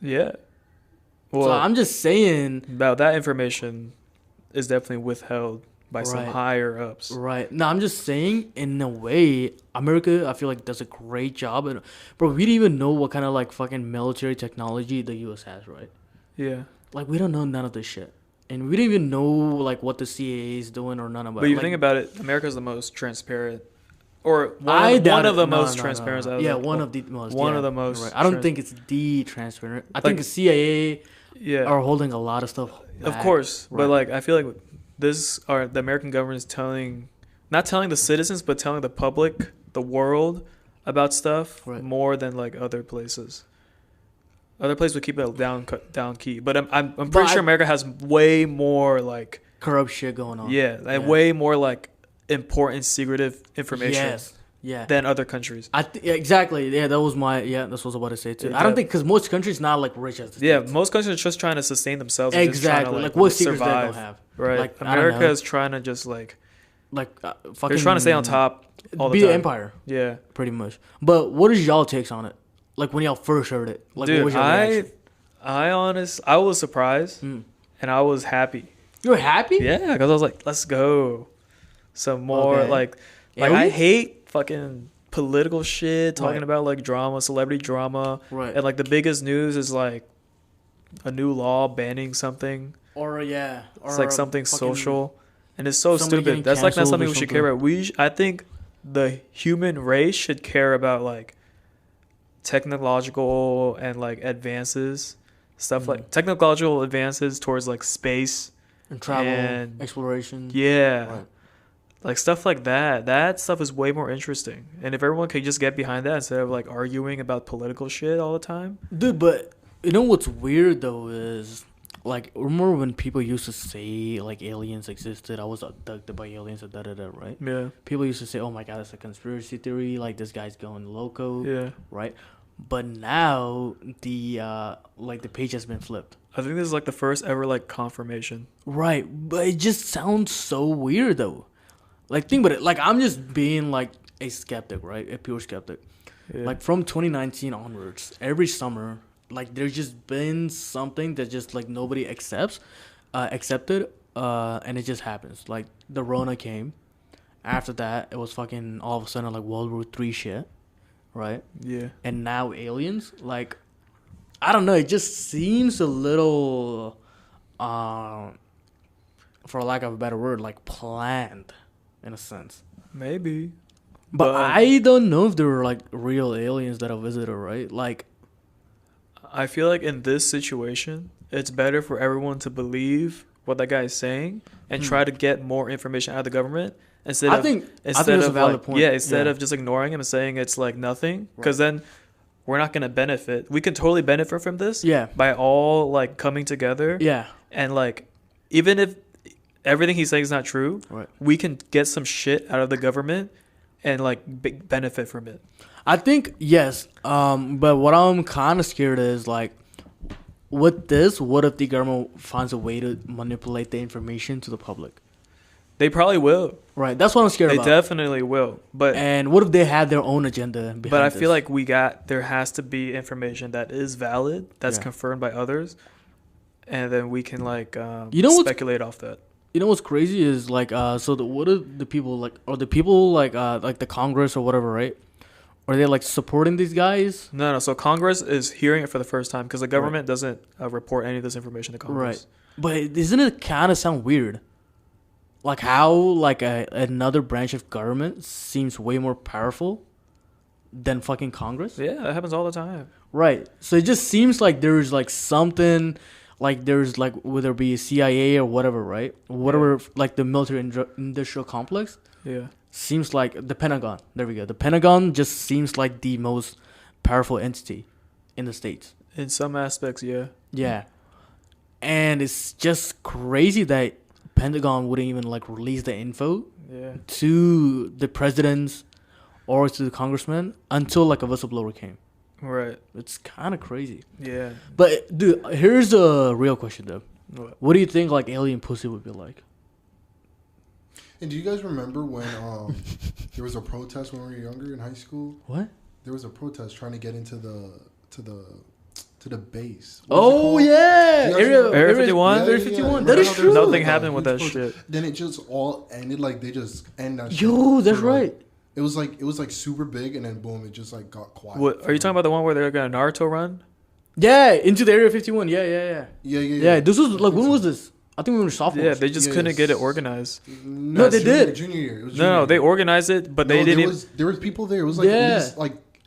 Yeah. So Well, I'm just saying, about that information is definitely withheld by some Right. higher ups. right? No, I'm just saying, in a way, America, I feel like does a great job. And bro, we don't even know what kind of like fucking military technology the U.S. has, right? Yeah. Like, we don't know none of this shit. And we don't even know, like, what the CIA is doing or none of it. But you like, think about it, America's the most transparent, or I one doubt of the it. No, most no, transparent. no. I was Yeah, like, one well, of the most. one yeah, of the most right. I don't trans- think it's the transparent. I Like- think the CIA yeah, are holding a lot of stuff of back. course. Right. But like, I feel like the American government is not telling the citizens, but telling the public, the world, about stuff Right. more than like other places. Other places would keep it down key, but I'm But pretty sure America has way more like corrupt shit going on. yeah, way more like important secretive information Yes. Yeah. than other countries. Yeah, exactly. Yeah, that was my. Yeah, that's what I was about to say too. Yeah, I don't that- think because most countries not like rich as the Yeah, States. most countries are just trying to sustain themselves. And just trying to, Exactly. Like, what secrets they survive. don't have. Right. Like, I don't America know. is trying to just like Like fucking. they're trying to stay on top all the be time. an empire, Yeah, pretty much. But what is y'all takes on it? Like when y'all first heard it. Like what dude, was your reaction? I was surprised Mm. and I was happy. You were happy? Yeah, because I was like, let's go, some more Okay. like I Aliens? hate fucking political shit, talking Right. about like drama, celebrity drama, Right. and like the biggest news is like a new law banning something. Or yeah. It's or like something fucking- social, and it's so somebody getting stupid. That's like not canceled something or we should care about. I think the human race should care about like technological and like advances, stuff like technological advances towards like space. And travel, and- exploration. Yeah. Right. Like stuff like that. That stuff is way more interesting. And if everyone could just get behind that instead of like arguing about political shit all the time. Dude, but you know what's weird though is like, remember when people used to say like aliens existed? I was abducted by aliens, da da da. Right? Yeah. People used to say, "Oh my god, it's a conspiracy theory. Like this guy's going loco." Yeah. Right? But now the page has been flipped. I think this is like the first ever like confirmation. Right, but it just sounds so weird though. Like think about it. Like I'm just being like a skeptic, right? A pure skeptic. Yeah. Like from 2019 onwards, every summer, like there's just been something that just like nobody accepted, and it just happens. Like the Rona came. After that, it was fucking all of a sudden like World War III shit, right? Yeah. And now aliens, like I don't know, it just seems a little, for lack of a better word, like planned, in a sense. Maybe. But I don't know if there were like real aliens that have visited, right? Like, I feel like in this situation, it's better for everyone to believe what that guy is saying and try to get more information out of the government instead I think that's a valid like, point. yeah, instead of just ignoring him and saying it's like nothing, because then we're not gonna benefit. We can totally benefit from this, Yeah. by all like coming together, Yeah. and like even if everything he's saying is not true, Right. we can get some shit out of the government and like benefit from it. I think yes. But what I'm kind of scared is like, with this, what if the government finds a way to manipulate the information to the public? They probably will. Right. That's what I'm scared They about. definitely will. But And what if they had their own agenda behind But I this? feel like there has to be information that is valid, that's Yeah. confirmed by others, and then we can like You know what's- speculate off that. You know what's crazy is like what are the people like, or the people like the Congress or whatever, right? Are they like supporting these guys? No. So Congress is hearing it for the first time because the government doesn't report any of this information to Congress. Right. But doesn't it kind of sound weird? Like how like another branch of government seems way more powerful than fucking Congress? Yeah, that happens all the time. Right. So it just seems like there's like something, like there's like whether it be CIA or whatever, right? Whatever, like the military industrial complex Yeah. seems like the Pentagon. There we go. The Pentagon just seems like the most powerful entity in the States. In some aspects, yeah. Yeah. And it's just crazy that Pentagon wouldn't even like release the info Yeah. to the presidents or to the congressmen until like a whistleblower came. Right. It's kind of crazy. Yeah. But dude, here's a real question though. What? What do you think like alien pussy would be like? And do you guys remember when there was a protest when we were younger in high school? What? There was a protest trying to get into the base. What is it Oh called? yeah, You guys remember- Area 51? Yeah, Area yeah, 51. yeah. That Remember is how true. there was, Nothing like, a happened with huge that protest? shit. Then it just all ended like they just end that shit. Yo, that's for, like- right. It was like super big, and then boom, it just like got quiet. What are you talking about? The one where they're gonna Naruto run? Yeah, into the Area 51. Yeah. Yeah. Yeah, this was like, when was this? I think we were sophomores. Yeah, they just couldn't Yes. get it organized. No, they did. Junior year. It was junior No, year. they organized it, but they No, didn't. There was people there. It was like Yeah. at least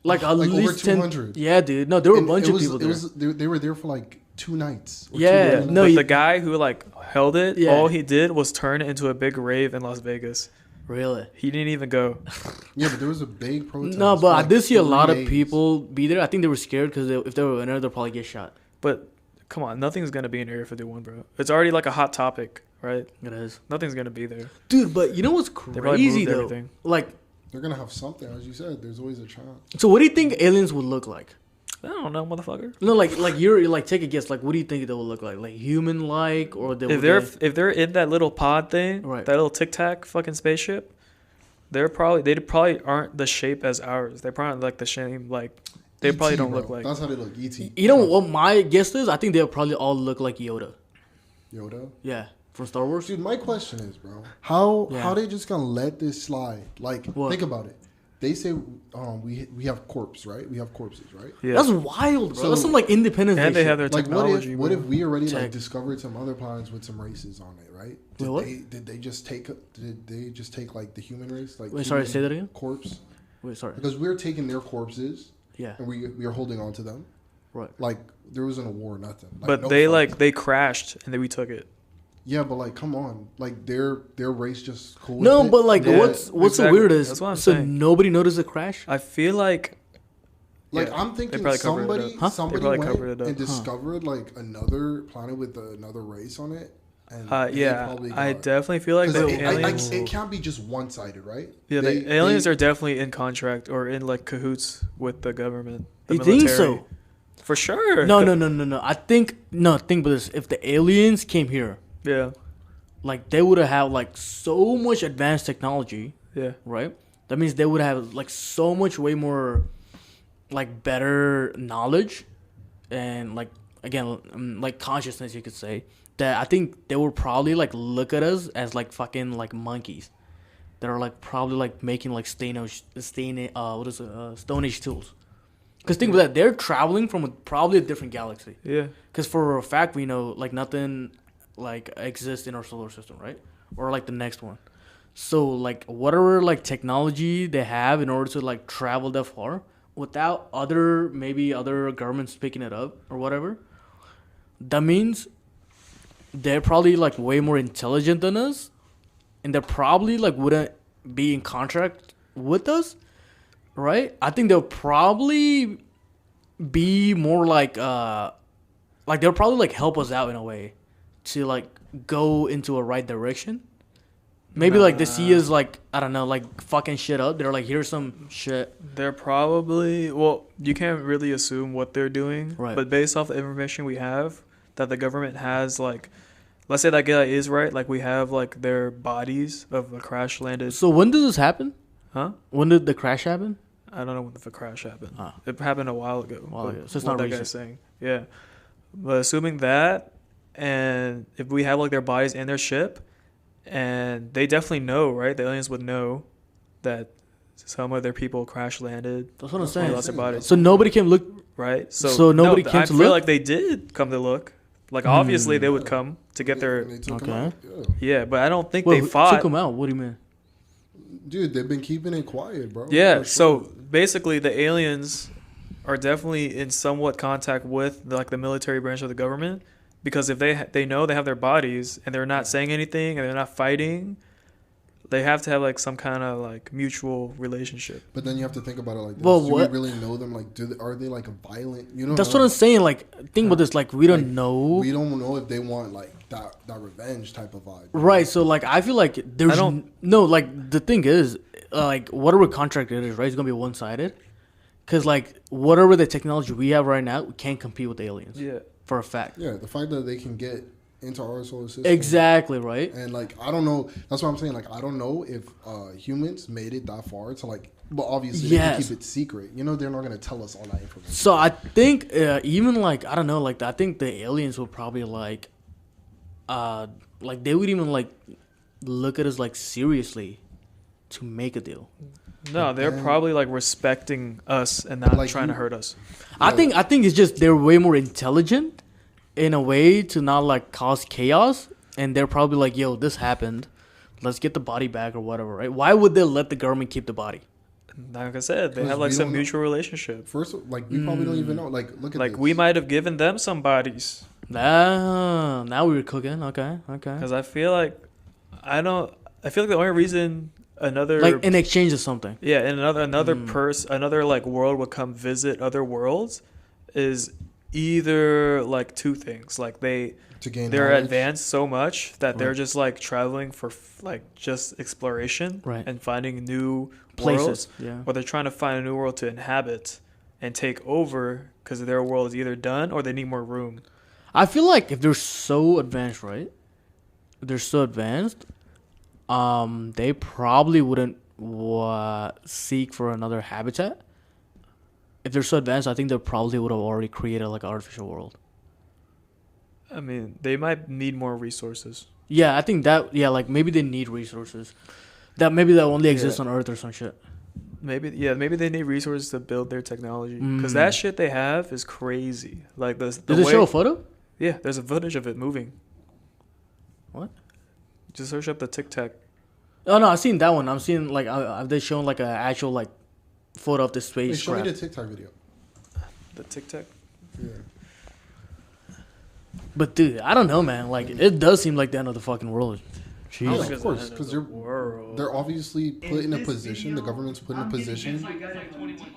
like at over least 10. 200. Yeah, dude. No, there were a And bunch it of was, people it there. was they were there for like 2 nights. or Yeah, 2 days. no, but you- the guy who like held it, Yeah. all he did was turn it into a big rave in Las Vegas. Really? He didn't even go. Yeah, but there was a big protest. No, for, but I like, did see a 3 lot of days. people be there. I think they were scared because if they were in there, they'll probably get shot. But come on, nothing's gonna be in Area 51, bro. It's already like a hot topic, right? It is. Nothing's gonna be there. Dude, but you know what's They probably crazy moved though? everything. Like, They're gonna have something, as you said. There's always a chance. so what do you think aliens would look like? I don't know, motherfucker. No, like you're like, take a guess. Like, what do you think they would look like? Like human like, or they If they're in that little pod thing, Right. that little Tic Tac fucking spaceship, they probably aren't the shape as ours. They probably like the same like they probably ET, don't bro. look like. That's how they look. ET. You know what my guess is? I think they'll probably all look like Yoda. Yoda. Yeah, from Star Wars. Dude, my question is, bro, how Yeah. they just gonna let this slide? Like, What? think about it. They say we have corpse, right? We have corpses, right? Yeah. That's wild, bro. So- That's some like independence. And Day they shit. have their Like, technology. what bro. if we already Tech. like discovered some other planets with some races on it, right? Did what? they just take like the human race? Like, Wait, sorry, human say that again? Corpse, Wait, sorry. because we're taking their corpses Yeah, and we are holding on to them. right. Like, there wasn't a war, nothing. Like, But no they fight. they crashed and then we took it. Yeah, but like, come on, like their race just cool. No, with it? but like, Yeah, what's the exactly. weird is That's what I'm so saying. nobody noticed the crash. I feel like Like Yeah. I'm They thinking probably covered it somebody up. Huh? They somebody probably went covered it up. and discovered like another planet with another race on it. And they Yeah, probably I got- definitely feel like 'cause the aliens- it can't be just one sided, right? yeah, They- the aliens they- are definitely in contract or in like cahoots with the government. The You military. think so? For sure. No. I think think about this. If the aliens came here, Yeah. like they would have like so much advanced technology, Yeah. right? That means they would have like so much way more, like better knowledge, and like again like consciousness, you could say. That I think they would probably like look at us as like fucking like monkeys, that are like probably like making like Stone Age tools. Because think about that, they're traveling from probably a different galaxy. Yeah. Because for a fact we know like nothing like exists in our solar system, right? Or like the next one. So like whatever like technology they have in order to like travel that far without maybe other governments picking it up or whatever, that means they're probably like way more intelligent than us, and they probably like wouldn't be in contract with us, right? I think they'll probably be more like they'll probably like help us out in a way to like go into a right direction. Maybe like they see us like, I don't know, like fucking shit up. They're like, here's some shit. They're probably, well, you can't really assume what they're doing, Right. but based off the information we have that the government has, like, let's say that guy is right, like we have like their bodies of a crash landed. So when did this happen? Huh? When did the crash happen? I don't know when the crash happened. Ah. It happened a while ago. While but ago. So it's what not that recent. guy's saying. Yeah. But assuming that, and if we have like their bodies in their ship, and they definitely know, right? The aliens would know that some of their people crash landed. That's what I'm They saying. lost their bodies, So nobody came look. right? So nobody came I to feel look? like they did come to look. Like obviously they would come to get their, And they took 'em Okay. out, yeah. yeah, but I don't think Well, they who fought. took them out. What do you mean? Dude, they've been keeping it quiet, bro. Yeah, For so sure. basically the aliens are definitely in somewhat contact with like the military branch of the government, because if they know they have their bodies and they're not saying anything and they're not fighting, they have to have like some kind of like mutual relationship. But then you have to think about it like this. Well, do what- we really know them? Like, are they like a violent? You know, That's what I'm saying. Like, think about this. Like, we don't Like, know. We don't know if they want like that revenge type of vibe. Right. So, like, I feel like there's I don't- no, like, the thing is, like, whatever contract it is, right, it's going to be one sided. Because, like, whatever the technology we have right now, we can't compete with aliens. Yeah. For a fact. Yeah, the fact that they can get into our solar system. Exactly, right? And like I don't know. That's what I'm saying. Like I don't know if humans made it that far to like. But obviously they Yes. can keep it secret. You know, they're not gonna tell us all that information. So, I think, even, like, I don't know, like, I think the aliens will probably, like, they would even, like, look at us, like, seriously to make a deal. No, they're then- probably like respecting us and not Like, trying to you- hurt us. I think it's just they're way more intelligent in a way to not like cause chaos, and they're probably like, "Yo, this happened. Let's get the body back or whatever." Right? Why would they let the government keep the body? Like I said, they Because have like we some don't know. mutual relationship. First, like we probably don't even know. Like look at Like this. we might have given them some bodies, Now we were cooking. Okay. because I feel like the only reason another Like in exchange of something. yeah, and another like world would come visit other worlds is either like two things. Like they're knowledge. advanced so much that they're Right. just like traveling for like just exploration Right. and finding new Places. worlds, Yeah. or they're trying to find a new world to inhabit and take over because their world is either done or they need more room. I feel like if they're so advanced, right? If they're so advanced, they probably wouldn't seek for another habitat. If they're so advanced, I think they probably would have already created like an artificial world. I mean, they might need more resources. Yeah, I think that. Yeah, like maybe they need resources that only exist Yeah. on Earth or some shit. Maybe they need resources to build their technology because Mm. that shit they have is crazy. Like the Did they way, show a photo? Yeah, there's a footage of it moving. What? Just search up the Tic Tac. Oh no, I've seen that one. I'm seeing like have they shown like an actual like photo of the Hey, show me spacecraft? the TikTok video. The Tic Tac. Yeah. But dude, I don't know, man. Like it does seem like the end of the fucking world. Yeah, think Jesus. of it's course, the end of because the world. they're obviously put in a position. The government's put in a position.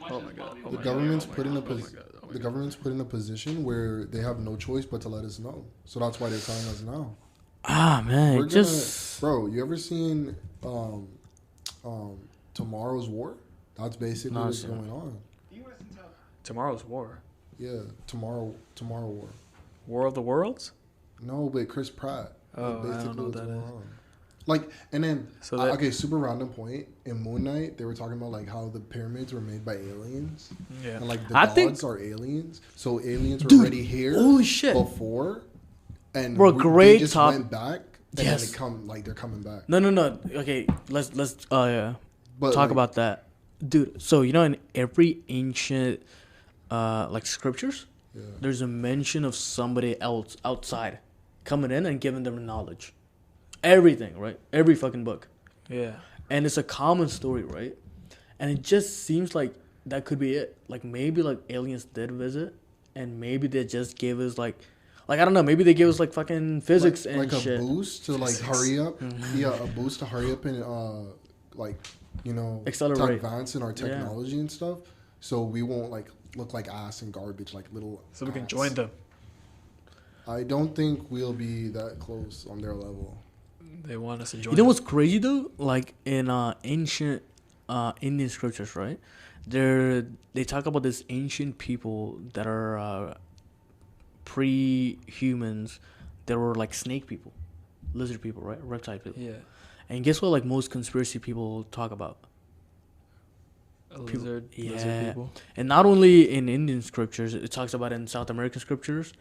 Oh my god. Oh The my government's god. put in a Oh my position. god. Oh my The god. government's put in a position where they have no choice but to let us know. So that's why they're telling us now. Ah man, We're it gonna, just bro. You ever seen Tomorrow's War? That's basically what's Nonsense. going on. Tomorrow's war. Yeah, Tomorrow War. War of the Worlds? No, but Chris Pratt. Oh, That's I don't know what what's that going is. on. Like, and then So that okay, super random point. In Moon Knight, they were talking about like how the pyramids were made by aliens, yeah. and like the I gods think- are aliens. So aliens were Dude, already here holy shit. before, and Bro, they great just top- went back. And Yes. then they're coming back. No. Okay, let's yeah. But Talk like, about that. Dude, so you know in every ancient like scriptures, yeah. there's a mention of somebody else outside coming in and giving them knowledge. Everything, right? Every fucking book. Yeah. And it's a common story, right? And it just seems like that could be it. Like maybe like aliens did visit and maybe they just gave us like I don't know, maybe they gave us like fucking physics and like shit. a boost to like Physics. hurry up. Mhm. Yeah, a boost to hurry up and like to Accelerate. advance in our technology and stuff. So we won't like look like ass and garbage like little. So we can ants. join them. I don't think we'll be that close on their level. They want us to join You know them. what's crazy though? Like in ancient Indian scriptures, right? They talk about this ancient people that are pre-humans that were like snake people, lizard people, right? Reptile people. Yeah. And guess what? Like most conspiracy people talk about, Lizard Yeah. people. and not only in Indian scriptures, it talks about in South American scriptures.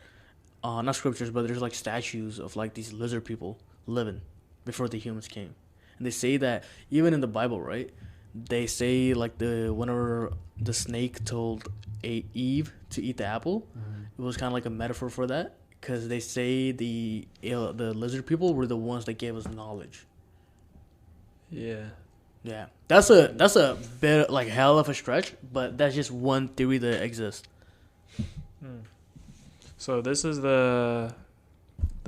Not scriptures, but there's like statues of like these lizard people living before the humans came, and they say that even in the Bible, right? They say like whenever the snake told Eve to eat the apple, it was kind of like a metaphor for that, because they say the lizard people were the ones that gave us knowledge. Yeah. Yeah, that's a bit like hell of a stretch, but that's just one theory that exists. So this is the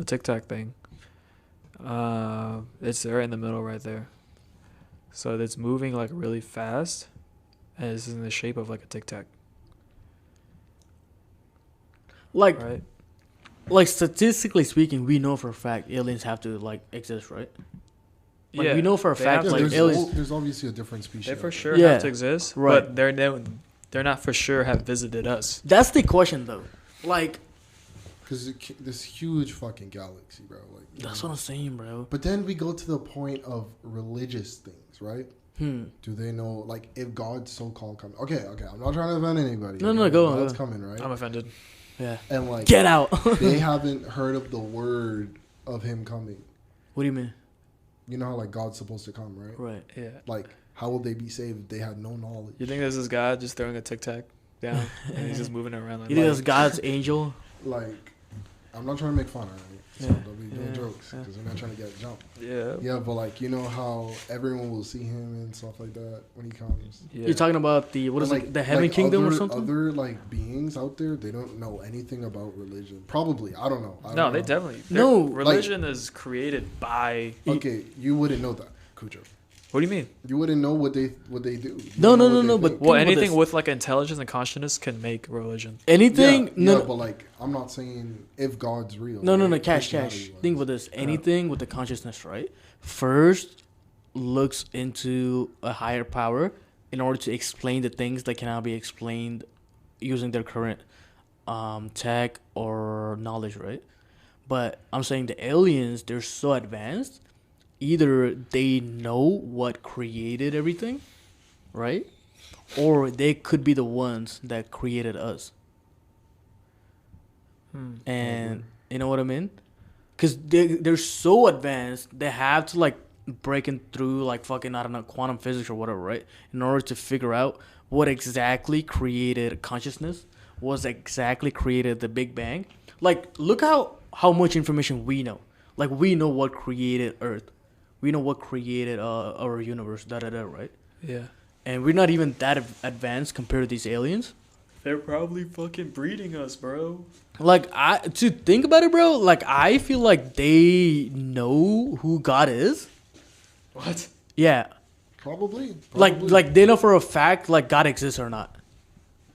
TikTok thing. It's right in the middle right there. So it's moving like really fast, and it's in the shape of like a Tic Tac, Like right? like statistically speaking, we know for a fact aliens have to like exist, right? Like, we know for a they fact, have like, to there's, aliens- there's obviously a different species. They out for there. sure Yeah. have to exist, Right. but they're not for sure have visited us. That's the question, though. Like, Because this huge fucking galaxy, bro. Like that's what I'm saying, bro. But then we go to the point of religious things, right? Do they know, like, if God's so-called coming? Okay, I'm not trying to offend anybody. No, okay? go on, God's go coming, right? I'm offended. Yeah. And like, Get out. they haven't heard of the word of him coming. What do you mean? You know how like God's supposed to come, right? Right. Yeah. Like, how will they be saved if they had no knowledge? You think this is God just throwing a Tic Tac down and he's just moving it around like You think that? that's God's angel? Like, I'm not trying to make fun of it. So Yeah. don't be doing Yeah. jokes Yeah. because we're not trying to get jumped. Yeah. Yeah, but like, you know how everyone will see him and stuff like that when he comes. Yeah. You're talking about what is And, it, the Heaven Kingdom or something? Other like beings out there, they don't know anything about religion. Probably, I don't know. I No, don't they know. definitely. No, Religion is created by. Okay, you wouldn't know that, Cujo. What do you mean? You wouldn't know what they do. You No, don't know no, what no, they but think. Well, Think about anything this. with like intelligence and consciousness can make religion. Anything? Yeah, no, yeah, but like, I'm not saying if God's real. no, like, cash. Christianity Think was. about this. Anything with the consciousness, right? First, looks into a higher power in order to explain the things that cannot be explained using their current tech or knowledge, right? But I'm saying the aliens, they're so advanced. Either they know what created everything, right? Or they could be the ones that created us. And you know what I mean? Because they're so advanced, they have to like breaking through like fucking, I don't know, quantum physics or whatever, right? In order to figure out what exactly created consciousness, what exactly created the Big Bang. Like, look how much information we know. Like, we know what created Earth. We know what created our universe, right? Yeah. And we're not even that advanced compared to these aliens. They're probably fucking breeding us, bro. Like, to think about it, bro, like, I feel like they know who God is. What? Yeah. Probably. Like they know for a fact, like, God exists or not.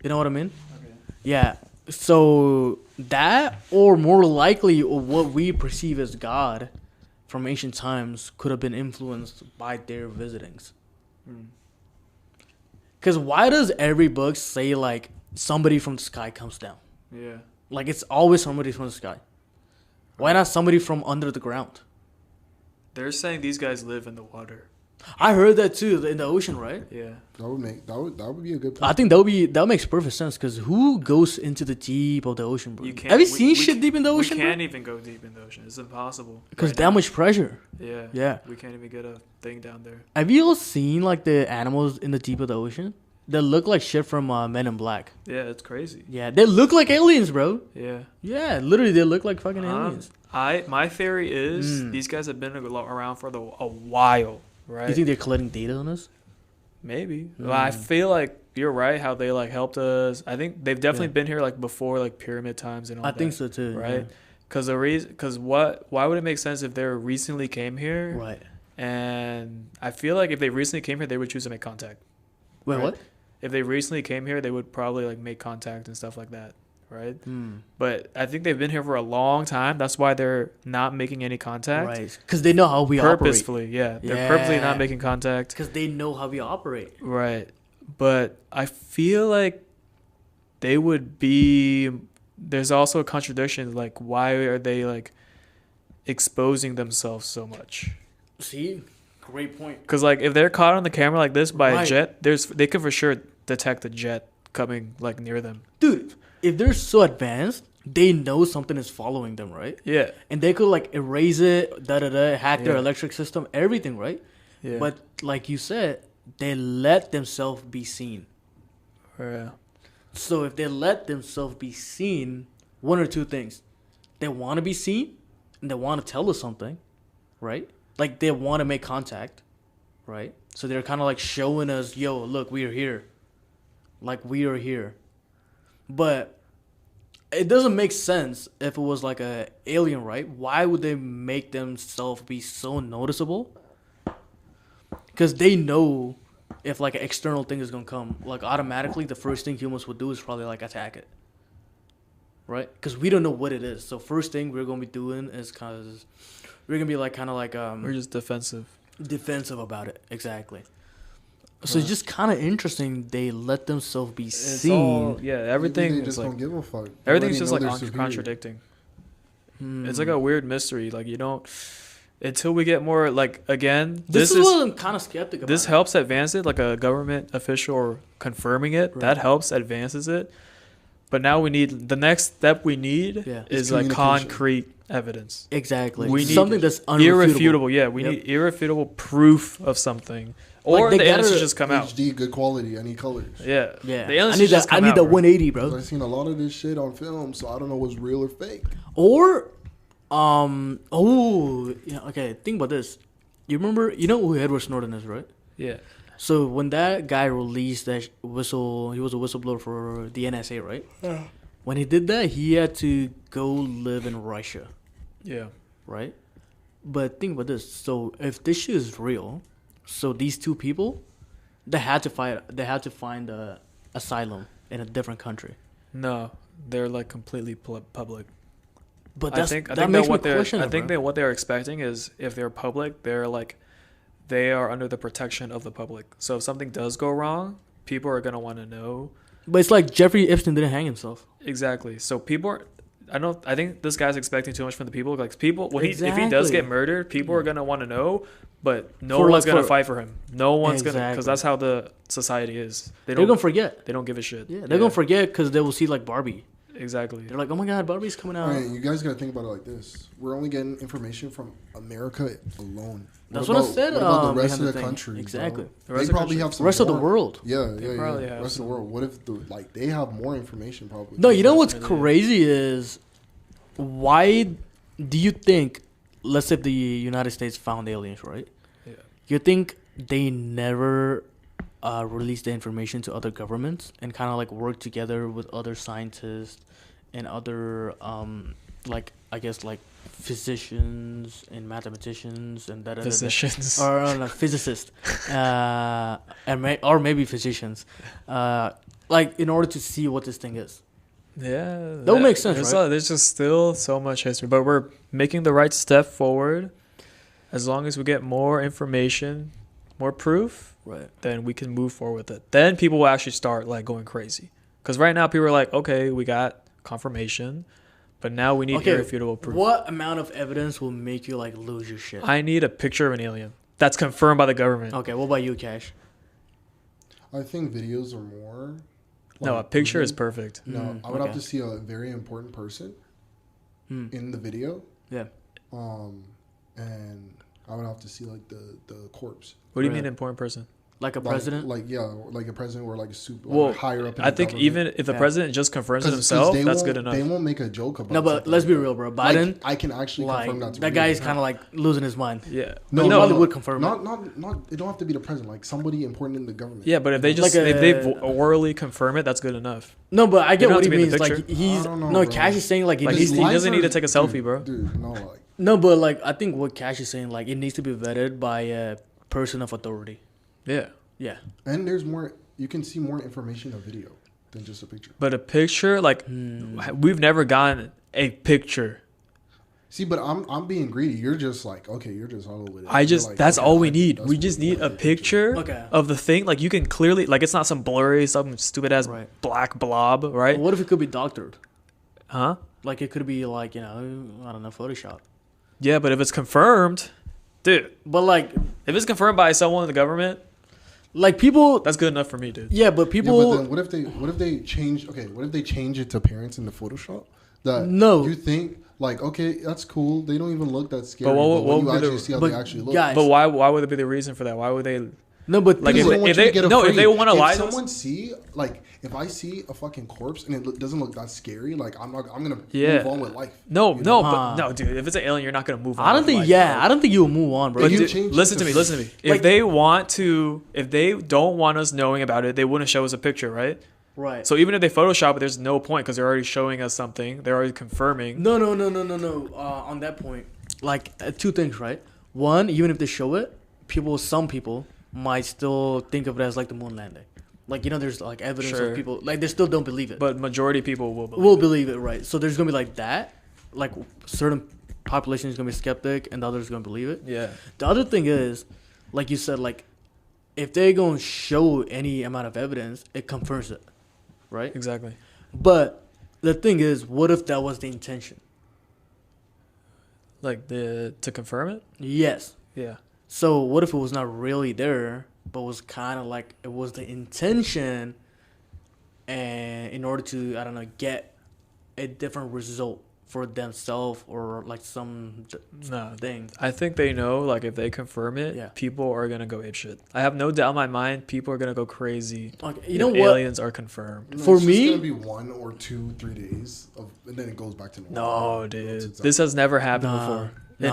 You know what I mean? Okay. Yeah. So that, or more likely, what we perceive as God from ancient times could have been influenced by their visitings. Because why does every book say, like, somebody from the sky comes down? Yeah. Like, it's always somebody from the sky. Why not somebody from under the ground? They're saying these guys live in the water. I heard that too, in the ocean, right? Yeah. That would be a good. I think that makes perfect sense, because who goes into the deep of the ocean, bro? You can't. Have you seen shit deep in the ocean, We bro? can't even go deep in the ocean. It's impossible. Because right that now. much pressure. Yeah. Yeah. We can't even get a thing down there. Have you all seen, like, the animals in the deep of the ocean? They look like shit from Men in Black. Yeah, it's crazy. Yeah, they look like aliens, bro. Yeah. Yeah, literally, they look like fucking aliens. My theory is these guys have been around for a while, right? You think they're collecting data on us? Maybe. Well, I feel like you're right. How they like helped us. I think they've definitely been here like before like pyramid times and all. I that, think so too. right? Because why would it make sense if they recently came here? Yeah. Right. And I feel like if they recently came here, they would choose to make contact. Wait, right? what? If they recently came here, they would probably like make contact and stuff like that, right? But I think they've been here for a long time. That's why they're not making any contact. Right. Because they know how we Purposefully, operate. yeah. They're purposely not making contact. Because they know how we operate. Right. But I feel like they would be. There's also a contradiction. Like, why are they like exposing themselves so much? See? Great point. Because like if they're caught on the camera like this by a Right. jet, they could for sure detect a jet coming like near them. Dude, if they're so advanced, they know something is following them, right? Yeah. And they could, like, erase it, hack their Yeah. electric system, everything, right? Yeah. But like you said, they let themselves be seen. Yeah. So if they let themselves be seen, one or two things. They want to be seen, and they want to tell us something, right? Like, they want to make contact, right? So they're kind of like showing us, yo, look, we are here. Like, we are here. But it doesn't make sense if it was like a alien, right? Why would they make themselves be so noticeable? Because they know if like an external thing is going to come, like automatically the first thing humans would do is probably like attack it. Right? Because we don't know what it is. So first thing we're going to be doing is because we're going to be like kind of like We're just defensive. defensive about it. Exactly. So it's just kind of interesting. They let themselves be seen. Everything They is just like don't give a fuck. everything's just Already like know they're superior. contradicting. It's like a weird mystery. Like you don't until we get more like again. This is what I'm kind of skeptical about. This helps advance it, like a government official or confirming it. Right. That helps advances it. But now we need the next step. We need Yeah. is It's like communication. concrete evidence. Exactly. We need something that's irrefutable. Irrefutable. Yeah, we Yep. need irrefutable proof of something, Like, or they the aliens gotta- should just come out. HD, good quality, any colors. Yeah, Yeah. The aliens I need should just that. I come need out, that bro. 180, Because bro. I've seen a lot of this shit on film, so I don't know what's real or fake. Or, okay. Think about this. You know who Edward Snowden is, right? Yeah, So when that guy released that whistle, he was a whistleblower for the NSA, right? Yeah. When he did that, he had to go live in Russia, yeah, right? But think about this. So if this shit is real, so these two people, they had to find asylum in a different country. no, they're like completely public. But I think that that makes me what they're question I it, think bro. that what they're expecting is if they're public, they are under the protection of the public. So if something does go wrong, people are gonna want to know. But it's like Jeffrey Epstein didn't hang himself. Exactly. So people are. I think this guy's expecting too much from the people. Like people, if he does Exactly. get murdered, people are gonna want to know, but no For, one's like, gonna for- fight for him. No one's gonna, Exactly. because that's how the society is. They're gonna forget. They don't give a shit. Yeah, they're gonna forget because they will see like Barbie. Exactly. They're like, oh my god, Barbie's coming out. All right, you guys gotta think about it like this: we're only getting information from America alone. That's what I said, What about the rest behind of the the thing. country? Exactly. The They rest of the probably country- have some. Rest of the more- world. Yeah, They probably have rest of the some. world. What if they have more information? Probably. No, you know what's Definitely. crazy is why do you think, let's say the United States found aliens, right? Yeah. You think they never release the information to other governments and kind of like work together with other scientists and other like I guess like physicians and mathematicians and that Physicians. or no, physicists or maybe physicians like in order to see what this thing is. Yeah, That would make sense, right? There's just still so much history, but we're making the right step forward. As long as we get more information, more proof, Right. then we can move forward with it. Then people will actually start like going crazy. Because right now people are like, okay, we got confirmation, but now we need irrefutable proof. What amount of evidence will make you like lose your shit? I need a picture of an alien that's confirmed by the government. Okay, what about you, Cash? I think videos are more. No, a picture is perfect. No, I would have okay. to see a very important person in the video. Yeah. And I would have to see like the corpse. What do you Right. mean important person? Like a president? Like a president or like a super Well, higher up. In I the think government. even if the Yeah. president just confirms it 'Cause himself, they that's won't- good enough. They won't make a joke about. No, but something let's be like real, bro. that. Biden, Like, I can actually like, confirm that's that real. guy is kind of like losing his mind. Yeah. No, no, probably would confirm it. Not. It don't have to be the president. Like somebody important in the government. Yeah, but if they just Like if they a- orally confirm it, that's good enough. No, but I get don't what he have to be in means. the Like picture. he's I don't know, no bro. Cash is saying like it Like, needs he to. doesn't need to take a selfie, bro. Dude, no, like No, but like I think what Cash is saying like it needs to be vetted by a person of authority. Yeah. Yeah. and there's more. You can see more information in a video than just a picture. But a picture, like we've never gotten a picture. See, but I'm being greedy. You're just like, okay, you're just all with it. I You're just like, that's okay, all we that's need. what We just need a want, picture Okay. of the thing. Like you can clearly like it's not some blurry, some stupid ass Right. black blob, right? What if it could be doctored? Huh? Like it could be like I don't know Photoshop. Yeah, but if it's confirmed, dude, But like if it's confirmed by someone in the government, people. that's good enough for me, dude. Yeah, but Yeah, people. but then what if they change? Okay, what if they change it to parents in the Photoshop? That No. you think like okay, that's cool. They don't even look that scary. But what But when would you be the- actually see how but they actually look, guys- But why would it be the reason for that? Why would they No, but like Because if I don't want they you to get no if they afraid. want to lie If to us? someone see like if I see a fucking corpse and doesn't look that scary, like I'm gonna Yeah. move on with life. No, You no, know? but no, dude. If it's an alien, you're not gonna move on. I don't with think. life, Yeah, bro. I don't think you'll move on, bro. But you dude, change it listen to to me. f- Listen to me. Like- If they want to, if they don't want us knowing about it, they wouldn't show us a picture, right? Right. So even if they Photoshop it, there's no point because they're already showing us something. They're already confirming. No. On that point, like two things, right? One, even if they show it, some people might still think of it as like the moon landing. Like there's like evidence Sure. of people like they still don't believe it. But majority of people will believe. We'll believe it, right? So there's gonna be like that, like certain population is gonna be skeptic and the others gonna believe it. Yeah. The other thing is, like you said, like if they gonna show any amount of evidence, it confirms it, right? Exactly. But the thing is, what if that was the intention? Like to confirm it. Yes. Yeah. So what if it was not really there, but was kind of like it was the intention, and in order to get a different result for themselves or like some No. thing. I think they know. Like if they confirm it, Yeah. people are gonna go apeshit. I have no doubt in my mind. People are gonna go crazy. Like if you know what? aliens are confirmed. No, For it's me- just gonna be 1 or 2, 3 days of, and then it goes back to normal. No, dude. It's This has never happened Nah, before. nah.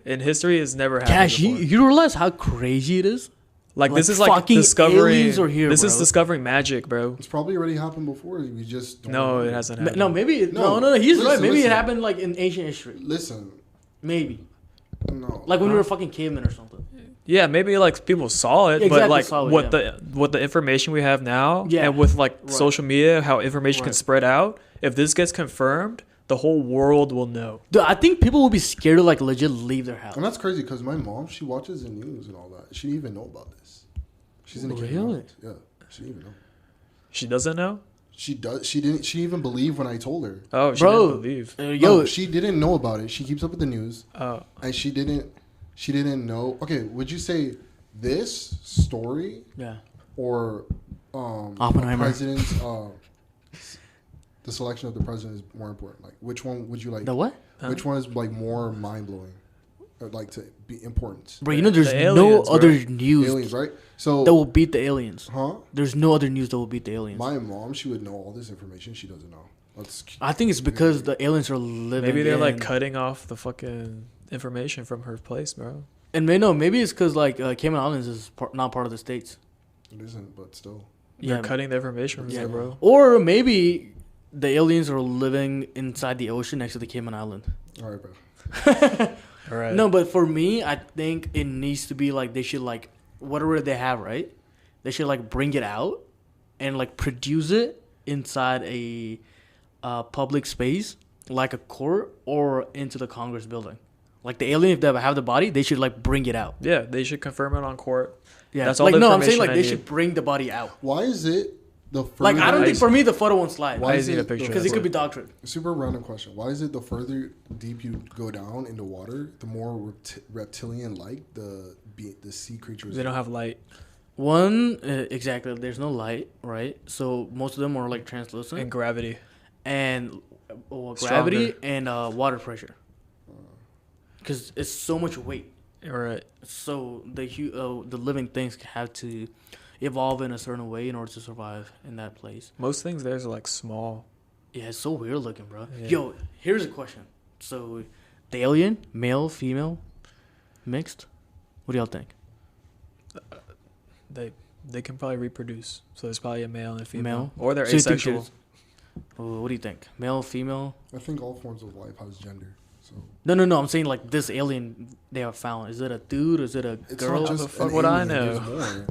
In history, it's never happened Cash, before. you realize how crazy it is? Like this like, is like fucking discovering. aliens are here, This is bro. discovering magic, bro. It's probably already happened before. We just don't No, know. it hasn't happened. No, maybe No, he's listen, right. Maybe it listen. happened like in ancient history. Listen, Maybe no. like when we were fucking cavemen or something. Yeah, maybe like people saw it, Yeah, but exactly, like saw it, what yeah. the information we have now, Yeah. and with like Right. social media, how information can Right. spread out. If this gets confirmed, the whole world will know. Dude, I think people will be scared to like legit leave their house. And that's crazy because my mom, she watches the news and all that. She didn't even know about this. She's in the Really? Yeah, she didn't even know. She doesn't know. She does. She didn't. She even believed when I told her. Oh, she Bro, didn't believe. Yo, No, she didn't know about it. She keeps up with the news, Oh, and she didn't. She didn't know. Okay, would you say this story yeah. or Oppenheimer. president's the selection of the president is more important? Like, which one would you like? The what? Which one is like more mind blowing? Like to be important? Bro, there's The no aliens, bro. other news Aliens, right? So that will beat the aliens. huh? There's no other news that will beat the aliens. My mom, she would know all this information. She doesn't know. That's I think it's because the aliens are living. maybe they're like in- cutting off the fucking information from her place, bro. And maybe it's because like Cayman Islands is not part of the states. It isn't, but still. They're cutting the information from there, bro. Or maybe the aliens are living inside the ocean next to the Cayman Island. All right, bro. All right. No, but for me, I think it needs to be like they should like whatever they have, right? They should like bring it out and like produce it inside a public space, like a court or into the Congress building. Like the alien, if they have the body, they should like bring it out. Yeah, they should confirm it on court. Yeah, That's all like the no, I'm saying information like I they need. should bring the body out. Why is it the further... Like I don't think for me the photo won't slide Why I is need a it picture. because it could be doctored. Super random question. Why is it the further deep you go down into water, the more reptilian-like the sea creatures They don't have light One exactly. There's no light, right? So most of them are like translucent and gravity. and gravity Stronger. and water pressure. Because it's so much weight. All right. So the living things have to evolve in a certain way in order to survive in that place. Most things there's are like small. Yeah, it's so weird looking, bro. Yeah. Yo, here's a question. So, the alien, male, female, mixed? What do y'all think? They can probably reproduce. So there's probably a male and a female. Male? Or they're So you think asexual. there's- what do you think? Male, female? I think all forms of life has gender. So No. I'm saying like this alien they have found. Is it a dude? Is it a it's girl? not How just the fuck an would I alien, know? There's more.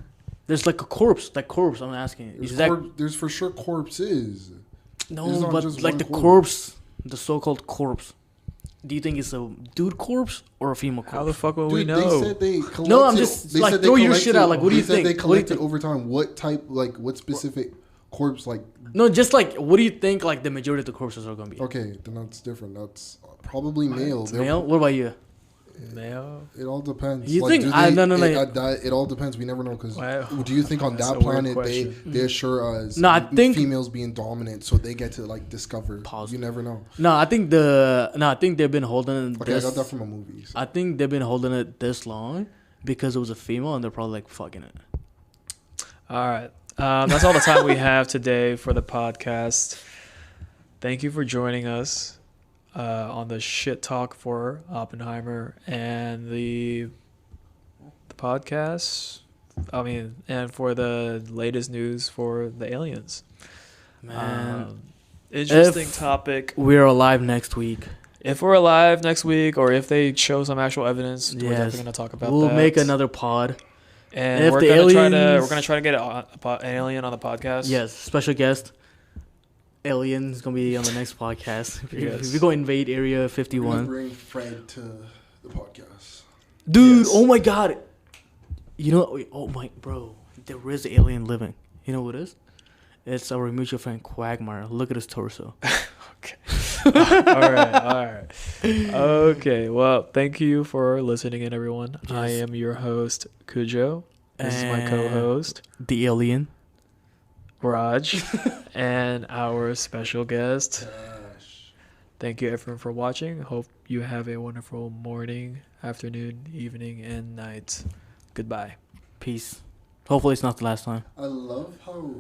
There's like a corpse. That corpse. I'm asking. There's for sure corpses. There's No, not but just like one the corpse. corpse, the so-called corpse. Do you think it's a dude corpse or a female corpse? How the fuck will we Dude, know? they said they collected, No, I'm just, they like, said they throw your shit collected- out, like, what do you they said think? They What do you collected think? over time. What type, like, what specific corpse, like? No, just like what do you think? Like the majority of the corpses are gonna be Okay, then that's different. That's probably male. They're- male. What about you? Male? It all depends. You Like, think- do no. It all depends. We never know because Wow. do you think on That's that a weird planet question. they assure us No, I think- females being dominant, so they get to like discover. Pause. You never know. No, I think they've been holding Okay, this. I got that from a movie. So. I think they've been holding it this long because it was a female and they're probably like fucking it. All right. That's all the time we have today for the podcast. Thank you for joining us on the shit talk for Oppenheimer and the podcast. I mean, and for the latest news for the aliens. Man, Interesting If- topic. we're alive next week. If we're alive next week, or if they show some actual evidence, we're Yes. definitely gonna talk about We'll that. make another pod. And if we're the gonna aliens- try to get an alien on the podcast. Yes, special guest. Alien is gonna be on the next podcast. Yes. We're going to invade Area We're gonna 51. bring Fred to the podcast. Dude, Yes. oh my god. You know, oh my, bro, there is an alien living. You know what it is? It's our mutual friend Quagmire. Look at his torso. Okay. all right. Okay. Well, thank you for listening in, everyone. I Yes. am your host, Cujo. This is my And co-host, The alien. Raj, and our special guest. Gosh. Thank you, everyone, for watching. Hope you have a wonderful morning, afternoon, evening, and night. Goodbye. Peace. Hopefully it's not the last time. I love how